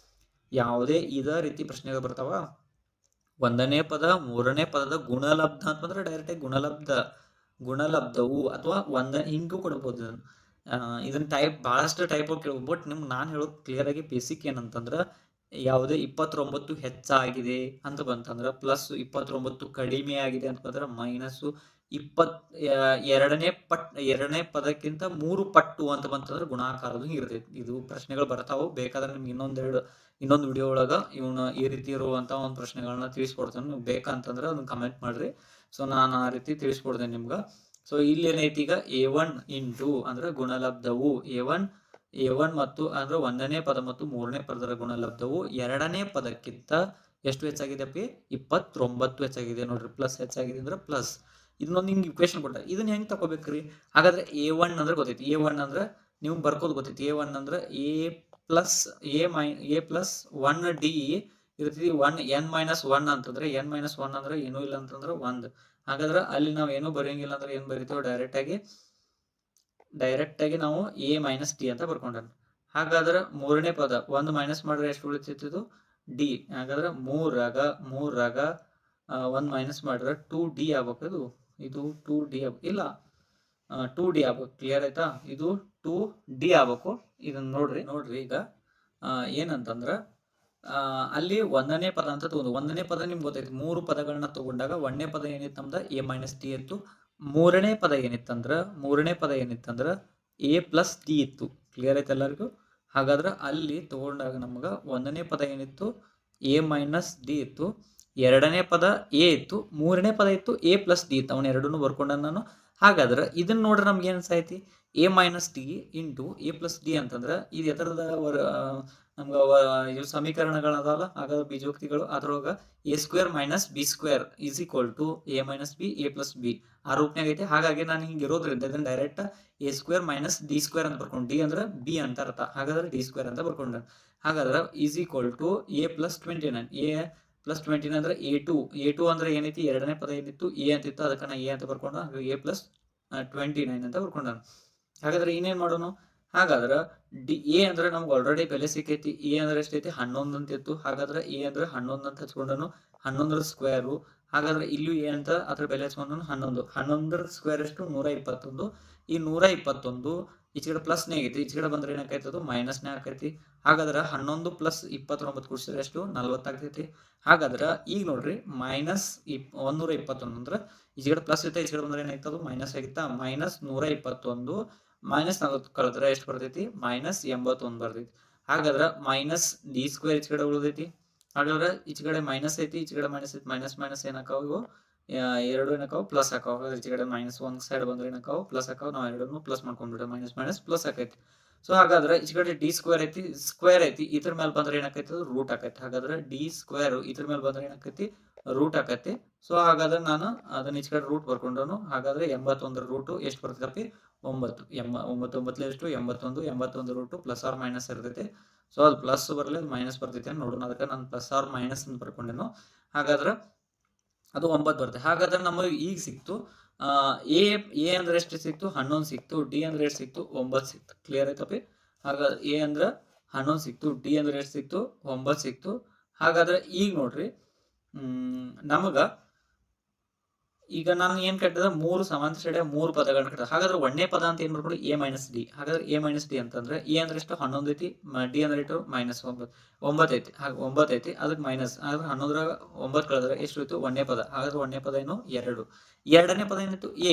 ಯಾವುದೇ ಇದ ರೀತಿ ಪ್ರಶ್ನೆಗಳು ಬರ್ತಾವ, 1ನೇ ಪದ 3ನೇ ಪದದ ಗುಣಲಬ್ಧ ಅಂತಂದ್ರೆ ಡೈರೆಕ್ಟ್ ಆಗಿ ಗುಣಲಬ್ಧವು ಅಥವಾ ಹಿಂಗೂ ಕೊಡ್ಬೋದು. ಇದನ್ನ ಟೈಪ್ ಬಹಳಷ್ಟು ಟೈಪ್ ಕೇಳ್ಬೋದು. ಬಟ್ ನಿಮ್ಗೆ ನಾನು ಹೇಳೋದು ಕ್ಲಿಯರ್ ಆಗಿ ಬೇಸಿಕ್ ಏನಂತಂದ್ರ, ಯಾವುದೇ 29 ಹೆಚ್ಚಾಗಿದೆ ಅಂತ ಬಂತಂದ್ರ ಪ್ಲಸ್, 29 ಕಡಿಮೆ ಆಗಿದೆ ಅಂತ ಬಂದ್ರೆ ಮೈನಸ್, ಎರಡನೇ ಪದಕ್ಕಿಂತ 3 ಪಟ್ಟು ಅಂತ ಬಂತಂದ್ರೆ ಗುಣಾಕಾರದು ಇರ್ತೈತಿ. ಇದು ಪ್ರಶ್ನೆಗಳು ಬರ್ತಾವು. ಬೇಕಾದ್ರೆ ನಿಮ್ಗೆ ಇನ್ನೊಂದು ವಿಡಿಯೋ ಒಳಗ ಇವನ್ನ ಈ ರೀತಿ ಇರುವಂತ ಒಂದು ಪ್ರಶ್ನೆಗಳನ್ನ ತಿಳಿಸ್ಕೊಡ್ತೇನೆ. ನೀವು ಬೇಕಂತಂದ್ರೆ ಅದನ್ನ ಕಮೆಂಟ್ ಮಾಡ್ರಿ. ಸೊ ನಾನು ಆ ರೀತಿ ತಿಳಿಸ್ಕೊಡ್ತೇನೆ ನಿಮ್ಗ. ಸೊ ಇಲ್ಲಿ ಏನೈತಿ ಈಗ? a1 ಇಂಟು ಅಂದ್ರೆ ಗುಣಲಬ್ಧವು a1 ಮತ್ತು ಅಂದ್ರೆ 1ನೇ ಪದ ಮತ್ತು 3ನೇ ಪದದ ಗುಣಲಬ್ಧವು 2ನೇ ಪದಕ್ಕಿಂತ ಎಷ್ಟು ಹೆಚ್ಚಾಗಿದೆ ಅಪ್ಪಿ? 29 ಹೆಚ್ಚಾಗಿದೆ. ನೋಡ್ರಿ, ಪ್ಲಸ್ ಹೆಚ್ಚಾಗಿದೆ ಅಂದ್ರೆ ಪ್ಲಸ್. ಇದನ್ನೊಂದು ಹಿಂಗೆ ಇಕ್ವೇಶನ್ ಕೊಟ್ಟಾರೆ, ಇದನ್ನ ಹೆಂಗೆ ತಗೋಬೇಕ್ರಿ? ಹಾಗಾದ್ರೆ A1 ಅಂದ್ರೆ ಗೊತ್ತೈತಿ, A1 ಅಂದ್ರೆ ನೀವು ಬರ್ಕೋದು ಗೊತ್ತೈತಿ, A1 ಅಂದ್ರೆ A+1D ಇರ್ತೈತಿ. 1n-1 ಅಂತಂದ್ರೆ n-1 ಅಂದ್ರೆ ಏನೂ ಇಲ್ಲ ಅಂತಂದ್ರೆ 1. ಹಾಗಾದ್ರೆ ಅಲ್ಲಿ ನಾವು ಏನೂ ಬರೆಯಂಗಿಲ್ಲ ಅಂದ್ರೆ ಏನು ಬರಿತೀವಿ? ಡೈರೆಕ್ಟ್ ಆಗಿ ನಾವು A-D ಅಂತ ಬರ್ಕೊಂಡ್ರೆ. ಹಾಗಾದ್ರೆ ಮೂರನೇ ಪದ 1 ಮೈನಸ್ ಮಾಡಿದ್ರೆ ಎಷ್ಟು ಉಳಿತೈತಿ? D. ಹಾಗಾದ್ರೆ 3ರಾಗ 1 ಮೈನಸ್ ಮಾಡಿದ್ರೆ 2D ಆಗ್ಬೇಕು. ಇದು 2D ಇಲ್ಲ 2D ಆಗ್ಬೇಕು. ಕ್ಲಿಯರ್ ಆಯ್ತಾ? ಇದು 2D ಆಗ್ಬೇಕು. ಇದನ್ನ ನೋಡ್ರಿ ಈಗ ಏನಂತಂದ್ರ ಅಲ್ಲಿ 1ನೇ ಪದ ಅಂತ ತಗೊಂಡು 1ನೇ ಪದ ನಿಮ್ಗೆ ಗೊತ್ತೈತಿ, 3 ಪದಗಳನ್ನ ತಗೊಂಡಾಗ 1ನೇ ಪದ ಏನಿತ್ತು ನಮ್ದ A-D ಇತ್ತು. ಮೂರನೇ ಪದ ಏನಿತ್ತಂದ್ರ A+D ಇತ್ತು. ಕ್ಲಿಯರ್ ಐತೆ ಎಲ್ಲರಿಗೂ? ಹಾಗಾದ್ರೆ ಅಲ್ಲಿ ತಗೊಂಡಾಗ ನಮ್ಗ 1ನೇ ಪದ ಏನಿತ್ತು? A-D ಇತ್ತು. 2ನೇ ಪದ A ಇತ್ತು. 3ನೇ ಪದ ಇತ್ತು A+D ಇತ್ತು. ಅವನ್ನ ಎರಡನ್ನೂ ಬರ್ಕೊಂಡ ನಾನು. ಹಾಗಾದ್ರೆ ಇದನ್ನ ನೋಡ್ರಿ ನಮ್ಗೆ ಏನ್ ಸಾಯ್ತಿ? A-D ಇಂಟು A+D ಅಂತಂದ್ರ ಇದು ಎದರದ ನಮ್ಗೆ ಸಮೀಕರಣಗಳದಾವಲ್ಲ, ಹಾಗಾದ್ರೆ ಬೀಜೋಕ್ತಿಗಳು. ಅದ್ರೊಳಗ A² - B² = A-B A+B ಆ ರೂಪನಾಗ ಐತೆ. ಹಾಗಾಗಿ ನಾನು ಹಿಂಗೆ ಇರೋದ್ರಿಂದ ಇದನ್ನ ಡೈರೆಕ್ಟ್ A² - D² ಅಂತ ಬರ್ಕೊಂಡು, D ಅಂದ್ರೆ B ಅಂತ ಅರ್ಥ, ಹಾಗಾದ್ರೆ D² ಅಂತ ಬರ್ಕೊಂಡ್ರೆ. ಹಾಗಾದ್ರೆ A+29 A+29 ಅಂದ್ರೆ A2 ಅಂದ್ರೆ ಏನೈತಿ? 2ನೇ ಪದ ಏನಿತ್ತು? A ಅಂತಿತ್ತು, ಅದಕ್ಕೆ ನಾ A ಅಂತ ಬರ್ಕೊಂಡು A+29 ಅಂತ ಬರ್ಕೊಂಡ. ಹಾಗಾದ್ರೆ ಇನ್ನೇನ್ ಮಾಡೋಣ? ಹಾಗಾದ್ರೆ A ಅಂದ್ರೆ ನಮ್ಗೆ ಆಲ್ರೆಡಿ ಬೆಲೆ ಸಿಕ್ಕೈತಿ. A ಅಂದ್ರೆ ಎಷ್ಟೈತಿ? 11 ಅಂತ ಇತ್ತು. ಹಾಗಾದ್ರೆ A ಅಂದ್ರೆ 11 ಅಂತ ಹಚ್ಕೊಂಡನು. 11ರ ಸ್ಕ್ವೇರು. ಹಾಗಾದ್ರೆ ಇಲ್ಲೂ A ಅಂತ ಅದ್ರ ಬೆಲೆ ಹಚ್ಕೊಂಡನು 11. 11ರ ಸ್ಕ್ವೇರ್ ಎಷ್ಟು? 121. ಈ 121 ಈಚೆ ಕಡೆ ಪ್ಲಸ್ನೇ ಆಗೈತಿ, ಈಚೆ ಕಡೆ ಬಂದ್ರೆ ಏನಾಕೈತದು? ಮೈನಸ್ನೇ ಆಕೈತಿ. ಹಾಗಾದ್ರೆ 11 + 29 ಕೂಡಿಸಿದ್ರೆ ಎಷ್ಟು? 40 ಆಗ್ತೈತಿ. ಹಾಗಾದ್ರೆ ಈಗ ನೋಡ್ರಿ, -121 ಅಂದ್ರೆ ಈಚೆ ಕಡೆ ಪ್ಲಸ್ ಐತೆ, ಈಚೆ ಕಡೆ ಬಂದ್ರೆ ಏನಾಯ್ತದು? ಮೈನಸ್ ಆಗಿತ್ತಾ? -121 -40 ಕಳೆದ್ರೆ ಎಷ್ಟು ಬರ್ತೈತಿ? -81 ಬರ್ತೈತಿ. ಹಾಗಾದ್ರೆ -D² ಈಚೆ ಕಡೆ ಉಳಿದೈತಿ. ಹಾಗಾದ್ರೆ ಈಚೆ ಕಡೆ ಮೈನಸ್ ಐತಿ, ಈಚೆ ಕಡೆ ಮೈನಸ್ ಐತಿ. ಮೈನಸ್ ಏನಾಕಾವು? ಇವು ಎರಡು ಏನಾಕಾವು? ಪ್ಲಸ್ ಹಾಕಾವು. ಹಾಗಾದ್ರೆ ಈಚೆ ಕಡೆ -1 ಸೈಡ್ ಬಂದ್ರೆ ಏನಾಕಾವು? ಪ್ಲಸ್ ಹಾಕಾವು. ನಾವು ಎರಡನ್ನೂ ಪ್ಲಸ್ ಮಾಡ್ಕೊಂಡ್ಬಿಡ, ಮೈನಸ್ ಪ್ಲಸ್ ಆಕೈತಿ. ಸೊ ಹಾಗಾದ್ರೆ ಈಚೆ ಕಡೆ D² ಐತಿ, ಸ್ಕ್ವೇರ್ ಐತಿ. ಇದ್ರ ಮೇಲೆ ಬಂದ್ರೆ ಏನಾಕೈತಿ? ರೂಟ್ ಆಕೈತಿ. ಹಾಗಾದ್ರೆ D² ಇದ್ರ ಮೇಲೆ ಬಂದ್ರೆ ಏನಾಕೈತಿ? ರೂಟ್ ಆಕೈತಿ. ಸೊ ಹಾಗಾದ್ರೆ ನಾನು ಅದನ್ನ ಈಚೆ ಕಡೆ ರೂಟ್ ಬರ್ಕೊಂಡನು. ಹಾಗಾದ್ರೆ 81ರ ರೂಟು ಎಷ್ಟು ಬರ್ತೈತಿ? 9. 9 ಎಷ್ಟು? 81. 81 ರೂಟು ಪ್ಲಸ್ ಆರ್ ಮೈನಸ್ ಇರ್ತೈತಿ. ಸೊ ಅದು ಪ್ಲಸ್ ಬರಲಿ, ಅದು ಮೈನಸ್ ಬರ್ತೈತಿ ಅಂತ ನೋಡೋಣ. ಅದಕ್ಕೆ ನಾನು ಪ್ಲಸ್ ಆರ್ ಮೈನಸ್ ಅಂತ ಬರ್ಕೊಂಡೇನು. ಹಾಗಾದ್ರೆ ಅದು 9 ಬರುತ್ತೆ. ಹಾಗಾದ್ರೆ ನಮಗೆ ಈಗ ಸಿಕ್ತು A ಅಂದ್ರೆ ಎಷ್ಟು ಸಿಕ್ತು? 11 ಸಿಕ್ತು. D ಅಂದ್ರೆ ಎಷ್ಟು ಸಿಕ್ತು? 9 ಸಿಕ್ತು. ಕ್ಲಿಯರ್ ಐತಪ್ಪಿ? ಹಾಗಾದ್ರೆ A ಅಂದ್ರೆ 11 ಸಿಕ್ತು, D ಅಂದ್ರೆ ಎಷ್ಟು ಸಿಕ್ತು? 9 ಸಿಕ್ತು. ಹಾಗಾದ್ರೆ ಈಗ ನೋಡ್ರಿ, ನಮಗ ಈಗ ನಾನು ಏನ್ ಕಟ್ಟಿದ? 3 ಸಮಾಂತರ ಶ್ರೇಣಿಯ 3 ಪದಗಳನ್ನ ಕಟ್ಟಿದ. ಹಾಗಾದ್ರೆ 1ನೇ ಪದ ಅಂತ ಏನ್ ಮಾಡ್ಕೊಂಡು? A-D. ಹಾಗಾದ್ರೆ A-D ಅಂತಂದ್ರೆ A ಅಂದ್ರೆ ಎಷ್ಟು? 11 ಐತಿ. D ಅಂದ್ರೆ ಎಷ್ಟು? -9 ಐತಿ. ಹಾಗೆ 9 ಐತಿ, ಅದಕ್ಕೆ ಮೈನಸ್. ಹಾಗಾದ್ರೆ 11ರಾಗ 9 ಕಳೆದ್ರೆ ಎಷ್ಟು ಇತ್ತು? 1ನೇ ಪದ. ಹಾಗಾದ್ರೆ 1ನೇ ಪದ ಏನು? 2. 2ನೇ ಪದ ಏನಿತ್ತು? A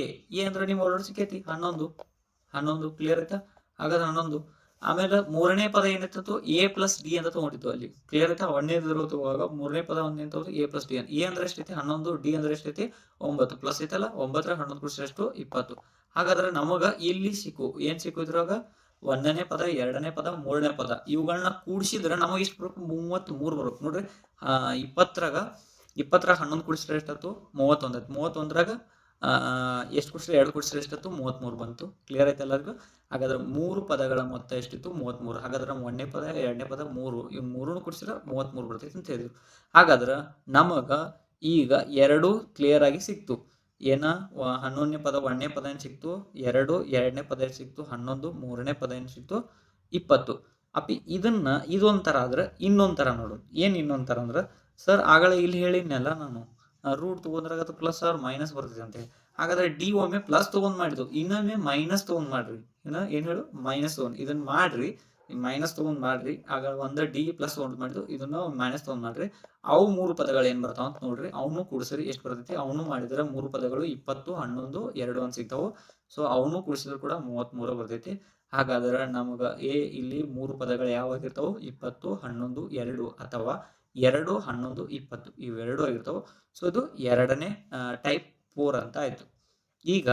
ಅಂದ್ರೆ ನೀವು ಆಲ್ರೆಡಿ ಸಿಕ್ಕೈತಿ 11. ಕ್ಲಿಯರ್ ಆಯ್ತಾ? ಹಾಗಾದ್ರೆ 11. ಆಮೇಲೆ 3ನೇ ಪದ ಏನಿತ್ತು? A+D ಅಂತ ತಗೊಂಡಿತ್ತು ಅಲ್ಲಿ. ಕ್ಲಿಯರ್ ಆಯ್ತಾ? 1ನೇ ತಗೋವಾಗ 3ನೇ ಪದ ಒಂದೇನು ತಗೋದು? A+D. A ಅಂದ್ರೆ ಎಷ್ಟೈತಿ? 11. D ಅಂದ್ರೆ ಎಷ್ಟೈತಿ? 9. ಪ್ಲಸ್ ಐತಲ್ಲ, 9ರ 11 ಕೂಡಿಸಿದ್ರೆ ಎಷ್ಟು? 20. ಹಾಗಾದ್ರೆ ನಮಗ ಇಲ್ಲಿ ಏನ್ ಸಿಕ್ಕು? ಇದ್ರಾಗ 1ನೇ ಪದ, 2ನೇ ಪದ, 3ನೇ ಪದ ಇವುಗಳನ್ನ ಕೂಡಿಸಿದ್ರೆ ನಮಗೆ ಎಷ್ಟು ಬರುತ್ತೆ? 33 ಬರುತ್ತೆ. ನೋಡ್ರಿ, 20ರಾಗ 11 ಕೂಡಿಸಿದ್ರೆ ಎಷ್ಟಾಯ್ತು? 31 ಆಯ್ತು. 31ರಾಗ ಎಷ್ಟು ಕೂಡಿಸಿದ್ರೆ? 2 ಕೂಡಿಸಿದ್ರೆ ಎಷ್ಟಾಯ್ತು? 33 ಬಂತು. ಕ್ಲಿಯರ್ ಆಯ್ತು ಎಲ್ಲರಿಗೂ? ಹಾಗಾದ್ರೆ 3 ಪದಗಳ ಮೊತ್ತ ಎಷ್ಟಿತ್ತು? 33. ಹಾಗಾದ್ರೆ 1ನೇ ಪದ, 2ನೇ ಪದ, 3 ಇವ್ 3 ಕೂಡಿಸಿದ್ರೆ 33 ಬರ್ತೈತಿ ಅಂತ ಹೇಳಿದ್ರು. ಹಾಗಾದ್ರೆ ನಮಗ ಈಗ 2 ಕ್ಲಿಯರ್ ಆಗಿ ಸಿಕ್ತು. ಏನ? 11ನೇ ಪದ 1ನೇ ಪದ ಏನ್ ಸಿಕ್ತು? 2. 2ನೇ ಪದ ಏನ್ ಸಿಕ್ತು? 11. 3ನೇ ಪದ ಏನ್ ಸಿಕ್ತು? 20. ಅಪ್ಪಿ ಇದೊಂಥರ ಆದ್ರೆ ಇನ್ನೊಂಥರ ನೋಡು. ಏನ್ ಇನ್ನೊಂಥರ ಅಂದ್ರೆ, ಸರ್ ಆಗಲೇ ಇಲ್ಲಿ ಹೇಳಿದ್ನಲ್ಲ ನಾನು, ರೂಟ್ ತಗೊಂಡ್ರಾಗ ಅದು ಪ್ಲಸ್ ಆರ್ ಮೈನಸ್ ಬರ್ತೈತೆ ಅಂತ ಹೇಳಿ. ಹಾಗಾದ್ರೆ D ಒಮ್ಮೆ ಪ್ಲಸ್ ತಗೊಂಡ್ ಮಾಡಿದ್ವು, ಇನ್ನೊಮ್ಮೆ ಮೈನಸ್ ತಗೊಂಡ್ ಮಾಡ್ರಿ. ಏನ್ ಹೇಳು? ಮೈನಸ್ ತಗೊಂಡ್ ಇದನ್ನ ಮಾಡ್ರಿ, ಮೈನಸ್ ತಗೊಂಡ್ ಮಾಡ್ರಿ. ಆಗ ಒಂದ D ಪ್ಲಸ್ ತಗೊಂಡ್ ಮಾಡಿದ್ವು, ಇದನ್ನ ಮೈನಸ್ ತಗೊಂಡ್ ಮಾಡ್ರಿ. ಅವು 3 ಪದಗಳು ಏನ್ ಬರ್ತಾವ ಅಂತ ನೋಡ್ರಿ. ಅವನು ಕೂಡಿಸ್ರಿ ಎಷ್ಟು ಬರ್ತೈತಿ? ಅವನು ಮಾಡಿದ್ರೆ 3 ಪದಗಳು 20, 11, 2 ಅಂತ ಸಿಗ್ತಾವು. ಸೊ ಅವನು ಕೂಡಿಸಿದ್ರು ಕೂಡ 33 ಬರ್ತೈತಿ. ಹಾಗಾದ್ರೆ ನಮಗ ಇಲ್ಲಿ 3 ಪದಗಳು ಯಾವಾಗಿರ್ತಾವು? 20, 11, 2 ಅಥವಾ 2, 11, 20 ಇವೆರಡು ಆಗಿರ್ತಾವೆ. ಸೊ ಇದು 2ನೇ ಟೈಪ್ 4 ಅಂತ ಆಯ್ತು. ಈಗ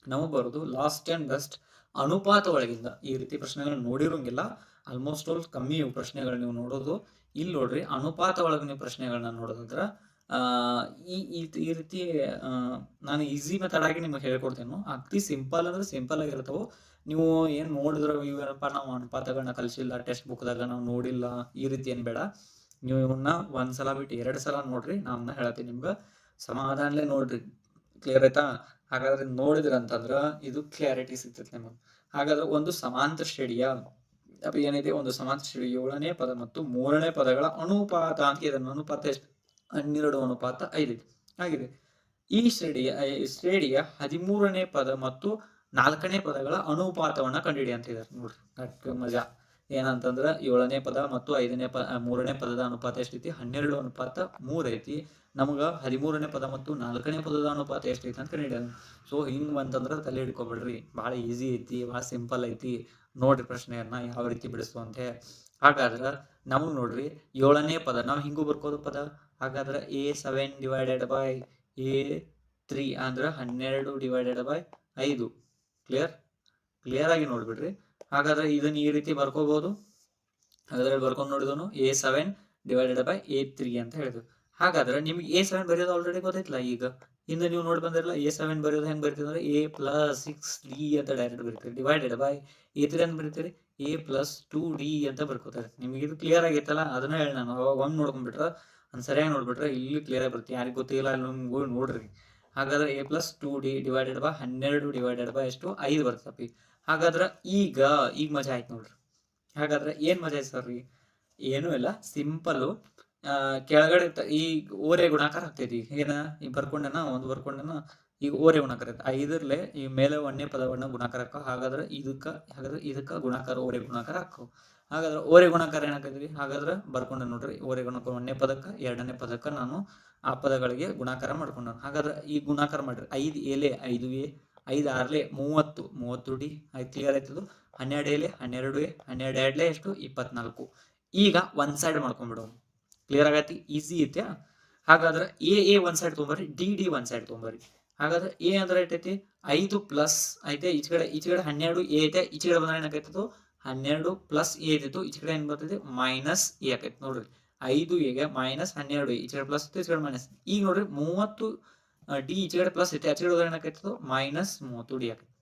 ನಾವು ಬರೋದು ಲಾಸ್ಟ್ ಅಂಡ್ ಬೆಸ್ಟ್ ಅನುಪಾತ ಒಳಗಿಂದ. ಈ ರೀತಿ ಪ್ರಶ್ನೆಗಳನ್ನ ನೋಡಿರೋಂಗಿಲ್ಲ, ಆಲ್ಮೋಸ್ಟ್ ಆಲ್ ಕಮ್ಮಿ ಪ್ರಶ್ನೆಗಳು ನೀವು ನೋಡೋದು. ಇಲ್ಲಿ ನೋಡ್ರಿ, ಅನುಪಾತ ಒಳಗೆ ನೀವು ಪ್ರಶ್ನೆಗಳನ್ನ ನೋಡೋದಂದ್ರ ಈ ರೀತಿ ನಾನು ಈಸಿ ಮೆಥಡ್ ಆಗಿ ನಿಮ್ಗೆ ಹೇಳ್ಕೊಡ್ತೇನೆ. ಅತಿ ಸಿಂಪಲ್ ಅಂದ್ರೆ ಸಿಂಪಲ್ ಆಗಿರ್ತಾವೆ. ನೀವು ಏನು ನೋಡಿದ್ರೆ ಇವೇನಪ್ಪ ನಾವು ಅನುಪಾತಗಳನ್ನ ಕಲಿಸಿಲ್ಲ, ಟೆಕ್ಸ್ಟ್ ಬುಕ್ದಾಗ ನಾವು ನೋಡಿಲ್ಲ, ಈ ರೀತಿ ಏನು ಬೇಡ. ನೀವು ಇವನ್ನ ಒಂದ್ಸಲ ಬಿಟ್ಟು 2 ಸಲ ನೋಡ್ರಿ. ನಾನು ಹೇಳ್ತೀನಿ ನಿಮ್ಗೆ, ಸಮಾಧಾನಲೇ ನೋಡ್ರಿ. ಕ್ಲಿಯರ್ ಆಯ್ತಾ? ಹಾಗಾದ್ರೆ ನೋಡಿದ್ರಿ ಅಂತಂದ್ರೆ ಇದು ಕ್ಲಾರಿಟಿ ಸಿಗ್ತೈತೆ ನಿಮಗೆ. ಹಾಗಾದ್ರೆ ಒಂದು ಸಮಾಂತರ ಶ್ರೇಣಿಯ ಏನಿದೆ, ಒಂದು ಸಮಾಂತರ ಶ್ರೇಣಿ 7ನೇ ಪದ ಮತ್ತು 3ನೇ ಪದಗಳ ಅನುಪಾತ ಅಂತ ಇದನ್ನು. ಅನುಪಾತ ಎಷ್ಟು? 12:5 ಆಗಿದೆ. ಈ ಶ್ರೇಣಿಯ 13ನೇ ಪದ ಮತ್ತು 4ನೇ ಪದಗಳ ಅನುಪಾತವನ್ನ ಕಂಡುಹಿಡಿ ಅಂತ ಇದ್ದಾರೆ ನೋಡ್ರಿ. ಮಜಾ ಏನಂತಂದ್ರ 7ನೇ ಪದ ಮತ್ತು 3ನೇ ಪದದ ಅನುಪಾತ ಎಷ್ಟೈತಿ? 12:3 ಐತಿ. ನಮಗ 13ನೇ ಪದ ಮತ್ತು 4ನೇ ಪದದ ಅನುಪಾತ ಎಷ್ಟೈತಿ ಅಂತ ಕಂಡುಹಿಡಿಯೋಣ. ಸೊ ಹಿಂಗ್ ಅಂತಂದ್ರ ತಲೆ ಹಿಡ್ಕೊಬೇಡ್ರಿ, ಬಹಳ ಈಸಿ ಐತಿ, ಬಹಳ ಸಿಂಪಲ್ ಐತಿ. ನೋಡ್ರಿ ಪ್ರಶ್ನೆಯನ್ನ ಯಾವ ರೀತಿ ಬಿಡಿಸುವಂತೆ. ಹಾಗಾದ್ರ ನಮಗ್ ನೋಡ್ರಿ 7ನೇ ಪದ ನಾವು ಹಿಂಗೂ ಬರ್ಕೋದು ಪದ. ಹಾಗಾದ್ರೆ A7 ಡಿವೈಡೆಡ್ ಬೈ A3 ಅಂದ್ರೆ 12/5. ಕ್ಲಿಯರ್ ಆಗಿ ನೋಡ್ಬಿಡ್ರಿ. ಹಾಗಾದ್ರೆ ಇದನ್ನ ಈ ರೀತಿ ಬರ್ಕೋಬಹುದು. ಹಾಗಾದ್ರೆ ಬರ್ಕೊಂಡು ನೋಡಿದನು A7 ಡಿವೈಡೆಡ್ ಬೈ A3 ಅಂತ ಹೇಳಿದ್ವಿ. ಹಾಗಾದ್ರೆ ನಿಮ್ಗೆ A7 ಬರೆಯೋದು ಆಲ್ರೆಡಿ ಗೊತ್ತೈತಿಲ್ಲ. ಈಗ ಇನ್ನು ನೀವು ನೋಡಿ ಬಂದಿರಲ್ಲ, A7 ಬರೆಯೋದು ಹೆಂಗ್ ಬರೀತೀವಿ ಅಂದ್ರೆ A+6D ಅಂತ ಡೈರೆಕ್ಟ್ ಬರೀತೀರಿ. ಡಿವೈಡೆಡ್ ಬೈ A3 ಅಂತ ಬರೀತೀರಿ A+2D ಅಂತ ಬರ್ಕೋತಾರೆ. ನಿಮ್ಗೆ ಇದು ಕ್ಲಿಯರ್ ಆಗೈತಲ್ಲ, ಅದನ್ನ ಹೇಳಿ ನಾನು. ಅವಾಗ ಒಂದು ನೋಡ್ಕೊಂಡ್ಬಿಟ್ರೆ, ಒಂದು ಸರಿಯಾಗಿ ನೋಡ್ಬಿಟ್ರೆ ಇಲ್ಲಿ ಕ್ಲಿಯರ್ ಆಗಿ ಬರುತ್ತೆ. ಯಾರಿಗೆ ಗೊತ್ತಿಲ್ಲ ಅಲ್ಲಿ ನಿಮ್ಗೆ ನೋಡ್ರಿ. ಹಾಗಾದ್ರೆ A+2D divided by 12 divided by ಎಷ್ಟು? 5 ಬರ್ತಪ್ಪಿ. ಹಾಗಾದ್ರೆ ಈಗ ಮಜಾ ಆಯ್ತು ನೋಡ್ರಿ. ಹಾಗಾದ್ರೆ ಏನ್ ಮಜಾ ಆಯ್ತು ಸರ್? ಏನೂ ಇಲ್ಲ, ಸಿಂಪಲ್. ಕೆಳಗಡೆ ಈ ಓರೆ ಗುಣಾಕಾರ ಆಗ್ತೈತಿ. ಏನ ಈ ಬರ್ಕೊಂಡನ ಒಂದು ಬರ್ಕೊಂಡನ ಈಗ ಓರೆ ಗುಣಾಕಾರ ಐತೆ. 5ರ್ಲೆ ಈ ಮೇಲೆ 1ನೇ ಪದವನ್ನ ಗುಣಾಕಾರ ಹಾಕೋ. ಹಾಗಾದ್ರೆ ಇದಕ್ಕ ಗುಣಾಕಾರ ಓರೆ ಗುಣಾಕಾರ ಹಾಕೋ. ಹಾಗಾದ್ರೆ ಓರೆ ಗುಣಾಕಾರ ಏನಾಗ್ತೈತಿ? ಹಾಗಾದ್ರೆ ಬರ್ಕೊಂಡ ನೋಡ್ರಿ. ಓರೆ ಗುಣಾಕಾರ 1ನೇ ಪದಕ್ಕ 2ನೇ ಪದಕ್ಕ ನಾನು ಆ ಪದಗಳಿಗೆ ಗುಣಾಕಾರ ಮಾಡ್ಕೊಂಡ. ಹಾಗಾದ್ರೆ ಈ ಗುಣಾಕಾರ ಮಾಡ್ರಿ. 5 ಏಲೆ 5A, 5 6ಲೆ 30D. ಕ್ಲಿಯರ್ ಆಯ್ತದು. 12 ಏಲೆ 12A, 12 2ಲೆ ಎಷ್ಟು? 24. ಈಗ ಒಂದ್ ಸೈಡ್ ಮಾಡ್ಕೊಂಡ್ಬಿಡೋಣ. ಕ್ಲಿಯರ್ ಆಗೈತಿ? ಈಸಿ ಐತ್ಯಾ? ಹಾಗಾದ್ರೆ A ಒಂದ್ ಸೈಡ್ ತೊಗೊಂಬರ್ರಿ, D ಒಂದ್ ಸೈಡ್ ತೊಗೊಂಬರ್ರಿ. ಹಾಗಾದ್ರೆ A ಅಂದ್ರೆ ಎಷ್ಟೈತಿ? 5 ಪ್ಲಸ್ ಐತೆ. ಈಚೆಗಡೆ 12A ಐತೆ. ಈಚೆಗಡೆ ಬಂದ್ರೆ ಏನಾಗೈತದು? 12 ಪ್ಲಸ್ A ಐತಿತ್ತು. ಈಚೆಗಡೆ ಏನ್ ಬರ್ತೈತಿ? ಮೈನಸ್ A ಆಕೈತಿ. ನೋಡ್ರಿ, 5Aಗೆ ಮೈನಸ್ 12A, ಈಚೆಗಡೆ ಪ್ಲಸ್ ಐತಿ, ಈಚೆಗಡೆ ಮೈನಸ್. ಈಗ ನೋಡ್ರಿ 30D ಈಚೆಗಡೆ ಪ್ಲಸ್ ಐತೆ, ಆಚೆಗಡೆ ಹೋದ್ರೆ ಏನಾಗೈತದು? ಮೈನಸ್ 30D ಆಕೈತಿ.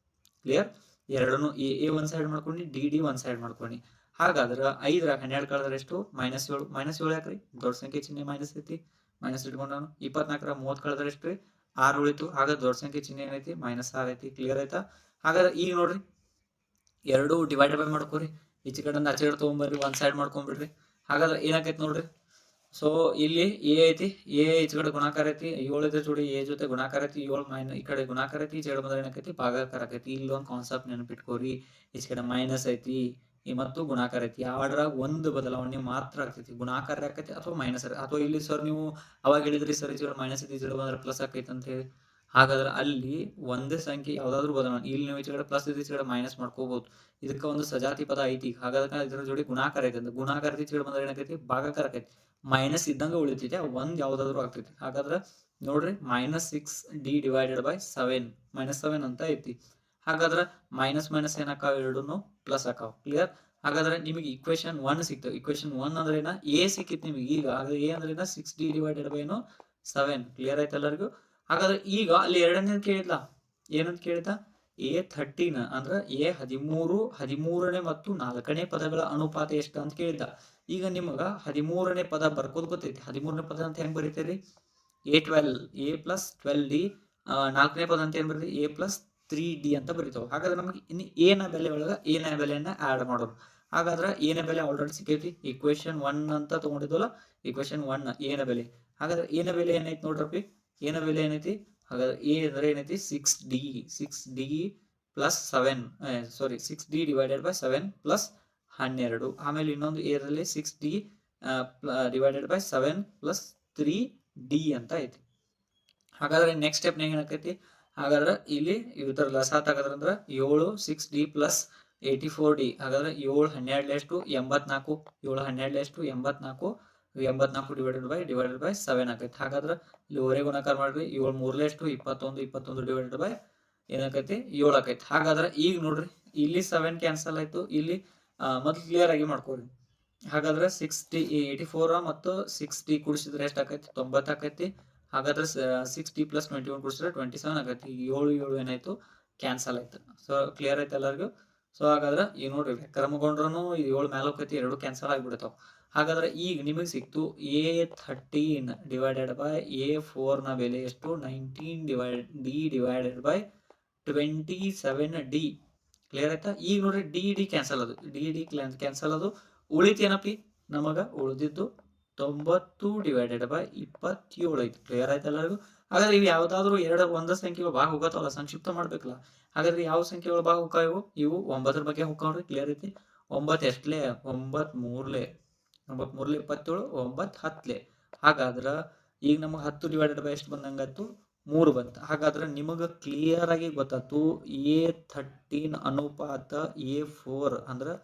ಕ್ಲಿಯರ್? ಎರಡನ್ನು A ಒಂದ್ ಸೈಡ್ ಮಾಡ್ಕೊಂಡು D ಒಂದ್ ಸೈಡ್ ಮಾಡ್ಕೊಂಡು. ಹಾಗಾದ್ರೆ 5ರ 12 ಕಳೆದ್ರೆ ಎಷ್ಟು? -7. -7 ಯಾಕ್ರಿ? ದೊಡ್ಡ ಸಂಖ್ಯೆ ಚಿಹ್ನೆ ಮೈನಸ್ ಐತಿ, ಮೈನಸ್ ಇಟ್ಕೊಂಡು ನಾನು. 24ರ 30 ಕಳೆದ್ರೆ ಎಷ್ಟು? 6 ಉಳಿತು. ಹಾಗಾದ್ರೆ ದೊಡ್ಡ ಸಂಖ್ಯೆ ಚಿಹ್ನೆ ಏನೈತಿ? -6 ಐತಿ. ಕ್ಲಿಯರ್ ಆಯ್ತಾ? ಹಾಗಾದ್ರೆ ಈಗ ನೋಡ್ರಿ, 2 ಡಿವೈಡ್ ಬೈ ಮಾಡ್ಕೋರಿ. ಈಚೆ ಕಡೆ ಆಚೆ ಕಡೆ ತೊಗೊಂಬರ್ರಿ, ಒಂದ್ ಸೈಡ್ ಮಾಡ್ಕೊಂಡ್ಬಿಡ್ರಿ. ಹಾಗಾದ್ರೆ ಏನಾಕೈತಿ ನೋಡ್ರಿ. ಸೊ ಇಲ್ಲಿ A ಐತಿ, A ಈಚೆ ಕಡೆ ಗುಣಾಕಾರ ಐತಿ, 7 ಐತೆ ಜೋಡಿ A ಜೊತೆ ಗುಣಾಕಾರ ಐತಿ, 7 ಈ ಕಡೆ ಗುಣಾಕಾರ ಐತಿ, ಈಚೆ ಕಡೆ ಬಂದ್ರೆ ಏನೈತಿ? ಭಾಗಾಕಾರ ಆಕೈತಿ. ಇಲ್ಲೊಂದು ಕಾನ್ಸೆಪ್ಟ್ ನೆನಪಿಟ್ಕೋರಿ. ಈಚೆ ಕಡೆ ಮೈನಸ್ ಐತಿ ಮತ್ತು ಗುಣಾಕಾರ ಐತಿ. ಯಾವ್ದ್ರಾಗ ಒಂದು ಬದಲಾವಣೆ ಮಾತ್ರ ಆಗ್ತೈತಿ. ಗುಣಾಕಾರ ಆಕೈತಿ ಅಥವಾ ಮೈನಸ್. ಅಥವಾ ಇಲ್ಲಿ ಸರ್ ನೀವು ಅವಾಗ ಹೇಳಿದ್ರಿ ಸರ್ ಈಚೆ ಕಡೆ ಮೈನಸ್ ಐತಿ, ಈಚೆ ಕಡೆ ಬಂದ್ರೆ ಪ್ಲಸ್ ಆಕೈತಿ ಅಂತ ಹೇಳಿ. ಹಾಗಾದ್ರೆ ಅಲ್ಲಿ ಒಂದೇ ಸಂಖ್ಯೆ ಯಾವ್ದಾದ್ರು ಬದಲಾವಣೆ. ಇಲ್ಲಿ ನೀವು ಈಚೆ ಕಡೆ ಪ್ಲಸ್ ಐತಿ, ಈಚೆ ಕಡೆ ಮೈನಸ್ ಮಾಡ್ಕೋಬಹುದು. ಇದಕ್ಕೆ ಒಂದು ಸಜಾತಿ ಪದ ಐತಿ. ಹಾಗಾದ್ರೆ ಇದ್ರ ಜೋಡಿ ಗುಣಾಕಾರ ಐತಿ ಅಂತ. ಗುಣಾಕಾರ ಈಚೆ ಕಡೆ ಬಂದ್ರೆ ಏನಾಕೈತಿ? ಭಾಗಾಕಾರ ಆಕೈತಿ. ಮೈನಸ್ ಇದ್ದಂಗೆ ಉಳಿತೈತಿ, ಒಂದ್ ಯಾವ್ದಾದ್ರು ಆಗ್ತೈತಿ. ಹಾಗಾದ್ರೆ ನೋಡ್ರಿ, -6D ಡಿವೈಡೆಡ್ ಬೈ 7, -7 ಅಂತ ಐತಿ. ಹಾಗಾದ್ರೆ ಮೈನಸ್ ಮೈನಸ್ ಏನಾಕಾವ್? ಎರಡೂನು ಪ್ಲಸ್ ಆಕಾವ್. ಕ್ಲಿಯರ್? ಹಾಗಾದ್ರೆ ನಿಮಗೆ ಇಕ್ವೇಶನ್ 1 ಸಿಕ್ತವೆ. ಇಕ್ವೇಶನ್ 1 ಅಂದ್ರೆ ಏನ? A ಸಿಕ್ಕಿತ್ತು ನಿಮಗೆ. ಈಗ A ಅಂದ್ರೆ ಏನ? 6D divided by 7. ಕ್ಲಿಯರ್ ಆಯ್ತು ಎಲ್ಲರಿಗೂ? ಹಾಗಾದ್ರೆ ಈಗ ಅಲ್ಲಿ ಎರಡನೇ ಕೇಳಿದ್ಲ, ಏನಂತ ಕೇಳಿದ? A13 ಅಂದ್ರೆ A13ನೇ ಮತ್ತು 4ನೇ ಪದಗಳ ಅನುಪಾತ ಎಷ್ಟು ಅಂತ ಕೇಳಿದ. ಈಗ ನಿಮಗ 13ನೇ ಪದ ಬರ್ಕೋದ್ ಗೊತ್ತೈತಿ. 13ನೇ ಪದ ಅಂತ ಹೆಂಗ್ ಬರೀತೀರಿ? A+12D. 4ನೇ ಪದ ಅಂತ ಏನ್ ಬರೀತೀರಿ? A+3D ಅಂತ ಬರೀತಾವ. ಹಾಗಾದ್ರೆ ನಮಗೆ ಇನ್ನು A ನ ಬೆಲೆ ಒಳಗ A ನ ಬೆಲೆಯನ್ನ ಆಡ್ ಮಾಡೋದು. ಹಾಗಾದ್ರೆ A ನ ಬೆಲೆ ಆಲ್ರೆಡಿ ಸಿಕ್ಕೈತಿ. ಇಕ್ವೇಶನ್ 1 ಅಂತ ತಗೊಂಡಿದ್ವಲ್ಲ, ಇಕ್ವೇಶನ್ 1 A ನ ಬೆಲೆ. ಹಾಗಾದ್ರೆ A ನ ಬೆಲೆ ಏನೈತಿ ನೋಡ್ರಪ್ಪಿ? A ನ ಬೆಲೆ ಏನೈತಿ? ಹಾಗಾದ್ರೆ A ಅಂದ್ರೆ ಏನೈತಿ? 6D plus 7, 6D divided by 7 plus 12. ಆಮೇಲೆ ಇನ್ನೊಂದು A ರಲ್ಲಿ 6D divided by 7 plus 3D ಅಂತ ಐತಿ. ಹಾಗಾದ್ರೆ ನೆಕ್ಸ್ಟ್ ಸ್ಟೆಪ್ ಏನಾಕೈತಿ? ಹಾಗಾದ್ರೆ ಇಲ್ಲಿ ಇದರ ಲಸ ತಗದ್ರಂದ್ರ 7 6D ಪ್ಲಸ್ 84D. ಹಾಗಾದ್ರೆ 7 12 ಎಷ್ಟು? 84. 7 12 ಎಷ್ಟು? 84. 84 ಡಿವೈಡೆಡ್ ಬೈ 7 ಆಕೈತಿ. ಹಾಗಾದ್ರೆ ಇಲ್ಲಿ ಓರೆ ಗುಣಾಕಾರ ಮಾಡ್ರಿ. 7 3 ಎಷ್ಟು? 21. 21 ಡಿವೈಡೆಡ್ ಬೈ ಏನಾಕೈತಿ? 7 ಆಕೈತಿ. ಹಾಗಾದ್ರೆ ಈಗ ನೋಡ್ರಿ, ಇಲ್ಲಿ 7 ಕ್ಯಾನ್ಸಲ್ ಆಯ್ತು. ಇಲ್ಲಿ ಮೊದಲು ಕ್ಲಿಯರ್ ಆಗಿ ಮಾಡ್ಕೊರಿ. ಹಾಗಾದ್ರೆ 84 ಮತ್ತು 60 ಕೂಡಿಸಿದ್ರೆ ಎಷ್ಟು ಆಕೈತಿ? 90 ಆಕೈತಿ. ಹಾಗಾದ್ರೆ 60 ಪ್ಲಸ್ 21 ಕೂಡಿಸಿದ್ರೆ 27 ಆಗೈತಿ. ಈಗ 7 7 ಏನಾಯ್ತು? ಕ್ಯಾನ್ಸಲ್ ಆಯ್ತು. ಸೊ ಕ್ಲಿಯರ್ ಆಯ್ತು ಎಲ್ಲರಿಗೂ? ಸೊ ಹಾಗಾದ್ರೆ ಈಗ ನೋಡ್ರಿ ಕ್ರಮಗೊಂಡ್ರೂ 7 ಮ್ಯಾಲ ಹೋಗ್ತೈತಿ, 2 ಕ್ಯಾನ್ಸಲ್ ಆಗಿಬಿಡ್ತಾವ. ಹಾಗಾದ್ರೆ ಈಗ ನಿಮಗೆ ಸಿಕ್ತು A13 ಡಿವೈಡೆಡ್ ಬೈ A4 ನ ಬೆಲೆ ಎಷ್ಟು? 19 D divided by 27D. Clear ಆಯ್ತಾ? ಈಗ ನೋಡ್ರಿ ಡಿ ಕ್ಯಾನ್ಸಲ್ ಅದು, ಡಿ ಕ್ಯಾನ್ಸಲ್ ಅದು. ಉಳಿತೇನಪ್ಪಿ? ನಮಗ ಉಳಿದಿದ್ದು 90 ಡಿವೈಡೆಡ್ ಬೈ 27 ಐತಿ. ಕ್ಲಿಯರ್ ಆಯ್ತು ಎಲ್ಲರಿಗೂ? ಹಾಗಾದ್ರೆ ಇವು ಯಾವ್ದಾದ್ರು ಒಂದು ಸಂಖ್ಯೆಗಳು ಭಾಗ ಹೋಗತ್ತವಲ್ಲ, ಸಂಕ್ಷಿಪ್ತ ಮಾಡ್ಬೇಕಲ್ಲ. ಹಾಗಾದ್ರೆ ಯಾವ ಸಂಖ್ಯೆಗಳು ಭಾಗ ಹೋಗ್ತಾವ? ಇವು 9 ಬಗ್ಗೆ ಹೋಗ್ತಾವ್ರಿ. ಕ್ಲಿಯರ್ ಐತಿ? 9 ಎಷ್ಟಲೇ? 9 3ಲೇ 9 3ಲೇ 27, 9 10ಲೇ. ಹಾಗಾದ್ರೆ ಈಗ ನಮಗೆ 10 ಡಿವೈಡೆಡ್ ಬೈ ಎಷ್ಟು ಬಂದಂಗಾಯ್ತು? 3 ಬಂತ. ಹಾಗಾದ್ರೆ ನಿಮಗೆ ಕ್ಲಿಯರ್ ಆಗಿ ಗೊತ್ತಾಯ್ತು A13 ಅನುಪಾತ A4 ಅಂದ್ರೆ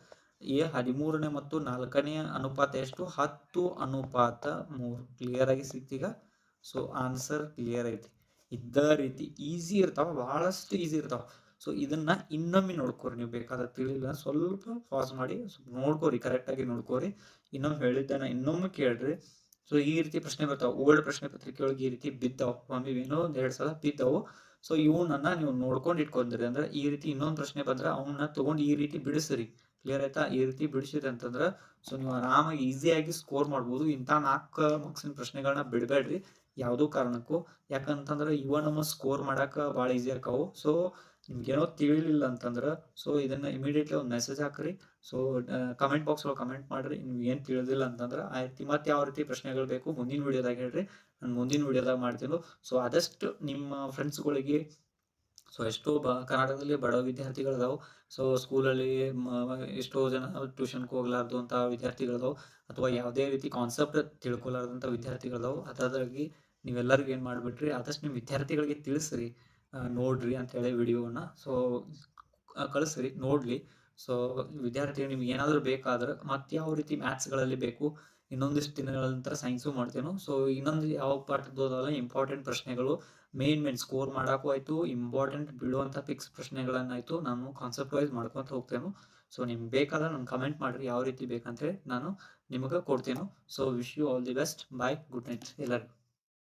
A13ನೇ ಮತ್ತು 4ನೇ ಅನುಪಾತ ಎಷ್ಟು? 10 ಅನುಪಾತ 3. ಕ್ಲಿಯರ್ ಆಗಿ ಸಿಕ್ತೀಗ? ಸೊ ಆನ್ಸರ್ ಕ್ಲಿಯರ್ ಐತಿ. ಇದ್ದ ರೀತಿ ಈಸಿ ಇರ್ತಾವ, ಬಹಳಷ್ಟು ಈಸಿ ಇರ್ತಾವ. ಸೊ ಇದನ್ನ ಇನ್ನೊಮ್ಮೆ ನೋಡ್ಕೋರಿ, ನೀವು ಬೇಕಾದ್ರೆ ತಿಳಿಲ್ಲ ಸ್ವಲ್ಪ ಪಾಸ್ ಮಾಡಿ ನೋಡ್ಕೋರಿ, ಕರೆಕ್ಟಾಗಿ ನೋಡ್ಕೋರಿ. ಇನ್ನೊಮ್ಮೆ ಹೇಳಿದ್ದೇನೆ, ಇನ್ನೊಮ್ಮೆ ಕೇಳ್ರಿ. ಸೊ ಈ ರೀತಿ ಪ್ರಶ್ನೆ ಬರ್ತಾವ. ಓಲ್ಡ್ ಪ್ರಶ್ನೆ ಪತ್ರಿಕೆ ಒಳಗೆ ಈ ರೀತಿ ಬಿದ್ದಾವ, ಒಮ್ಮೆ ಏನೋ 2 ಸಲ ಬಿದ್ದಾವು. ಸೊ ಇವನ್ನ ನೀವು ನೋಡ್ಕೊಂಡು ಇಟ್ಕೊಂಡ್ರಿ ಅಂದ್ರೆ ಈ ರೀತಿ ಇನ್ನೊಂದು ಪ್ರಶ್ನೆ ಬಂದ್ರೆ ಅವನ್ನ ತಗೊಂಡು ಈ ರೀತಿ ಬಿಡಿಸ್ರಿ. ಕ್ಲಿಯರ್ ಆಯ್ತಾ? ಈ ರೀತಿ ಬಿಡಿಸಿರಿ ಅಂತಂದ್ರೆ ಸೊ ನೀವು ಆರಾಮಾಗಿ ಈಸಿಯಾಗಿ ಸ್ಕೋರ್ ಮಾಡ್ಬೋದು. ಇಂಥ 4 ಮಾರ್ಕ್ಸಿನ ಪ್ರಶ್ನೆಗಳನ್ನ ಬಿಡಬೇಡ್ರಿ ಯಾವುದೋ ಕಾರಣಕ್ಕೂ. ಯಾಕಂತಂದ್ರೆ ಇವ ನಮ್ಮ ಸ್ಕೋರ್ ಮಾಡಕ್ಕೆ ಭಾಳ ಈಸಿ ಆಕಾವು. ಸೊ ನಿಮ್ಗೇನೋ ತಿಳಿಲಿಲ್ಲ ಅಂತಂದ್ರೆ ಸೊ ಇದನ್ನ ಇಮಿಡಿಯೇಟ್ಲಿ ಒಂದು ಮೆಸೇಜ್ ಹಾಕ್ರಿ. ಸೊ ಕಮೆಂಟ್ ಬಾಕ್ಸ್ ಒಳಗೆ ಕಮೆಂಟ್ ಮಾಡ್ರಿ ನಿಮ್ಗೆ ಏನು ತಿಳಿದಿಲ್ಲ ಅಂತಂದ್ರೆ. ಆಯ್ತು, ಮತ್ತೆ ಯಾವ ರೀತಿ ಪ್ರಶ್ನೆಗಳು ಬೇಕು ಮುಂದಿನ ವಿಡಿಯೋದಾಗ ಹೇಳ್ರಿ, ನಾನು ಮುಂದಿನ ವಿಡಿಯೋದಾಗ ಮಾಡ್ತೀನಿ. ಸೊ ಆದಷ್ಟು ನಿಮ್ಮ ಫ್ರೆಂಡ್ಸ್ಗಳಿಗೆ, ಸೊ ಎಷ್ಟೋ ಕರ್ನಾಟಕದಲ್ಲಿ ಬಡ ವಿದ್ಯಾರ್ಥಿಗಳಿದಾವೆ. ಸೊ ಸ್ಕೂಲಲ್ಲಿ ಎಷ್ಟೋ ಜನ ಟ್ಯೂಷನ್ಗೆ ಹೋಗ್ಲಾರ್ದು ಅಂತ ವಿದ್ಯಾರ್ಥಿಗಳಿದಾವೆ, ಅಥವಾ ಯಾವುದೇ ರೀತಿ ಕಾನ್ಸೆಪ್ಟ್ ತಿಳ್ಕೊಲಾರ್ದಂಥ ವಿದ್ಯಾರ್ಥಿಗಳಿದಾವೆ. ಅದಾಗಿ ನೀವೆಲ್ಲರಿಗೂ ಏನು ಮಾಡಿಬಿಟ್ರಿ, ಆದಷ್ಟು ನಿಮ್ಮ ವಿದ್ಯಾರ್ಥಿಗಳಿಗೆ ತಿಳಿಸ್ರಿ, ನೋಡ್ರಿ ಅಂತೇಳಿ ವಿಡಿಯೋನ. ಸೊ ಕಳಿಸ್ರಿ, ನೋಡಲಿ. ಸೊ ವಿದ್ಯಾರ್ಥಿಗಳು ನಿಮ್ಗೆ ಏನಾದರೂ ಬೇಕಾದ್ರೆ ಮತ್ತೆ ಯಾವ ರೀತಿ ಮ್ಯಾಥ್ಸ್ಗಳಲ್ಲಿ ಬೇಕು, ಇನ್ನೊಂದಿಷ್ಟು ದಿನಗಳ ನಂತರ ಸೈನ್ಸು ಮಾಡ್ತೇನೆ. ಸೊ ಇನ್ನೊಂದು ಯಾವ ಪಾಠದಲ್ಲ ಇಂಪಾರ್ಟೆಂಟ್ ಪ್ರಶ್ನೆಗಳು, ಮೇನ್ ಸ್ಕೋರ್ ಮಾಡೋಕ್ಕೂ ಆಯಿತು, ಇಂಪಾರ್ಟೆಂಟ್ ಬಿಡುವಂಥ ಫಿಕ್ಸ್ ಪ್ರಶ್ನೆಗಳನ್ನಾಯಿತು ನಾನು ಕಾನ್ಸೆಪ್ಟ್ ವೈಸ್ ಮಾಡ್ಕೊತ ಹೋಗ್ತೇನೆ. ಸೊ ನಿಮ್ಗೆ ಬೇಕಾದ್ರೆ ನಂಗೆ ಕಮೆಂಟ್ ಮಾಡಿರಿ ಯಾವ ರೀತಿ ಬೇಕಂತೇಳಿ ನಾನು ನಿಮಗೆ ಕೊಡ್ತೇನೆ. So wish you all the best. Bye, good night ಎಲ್ಲರಿಗೂ.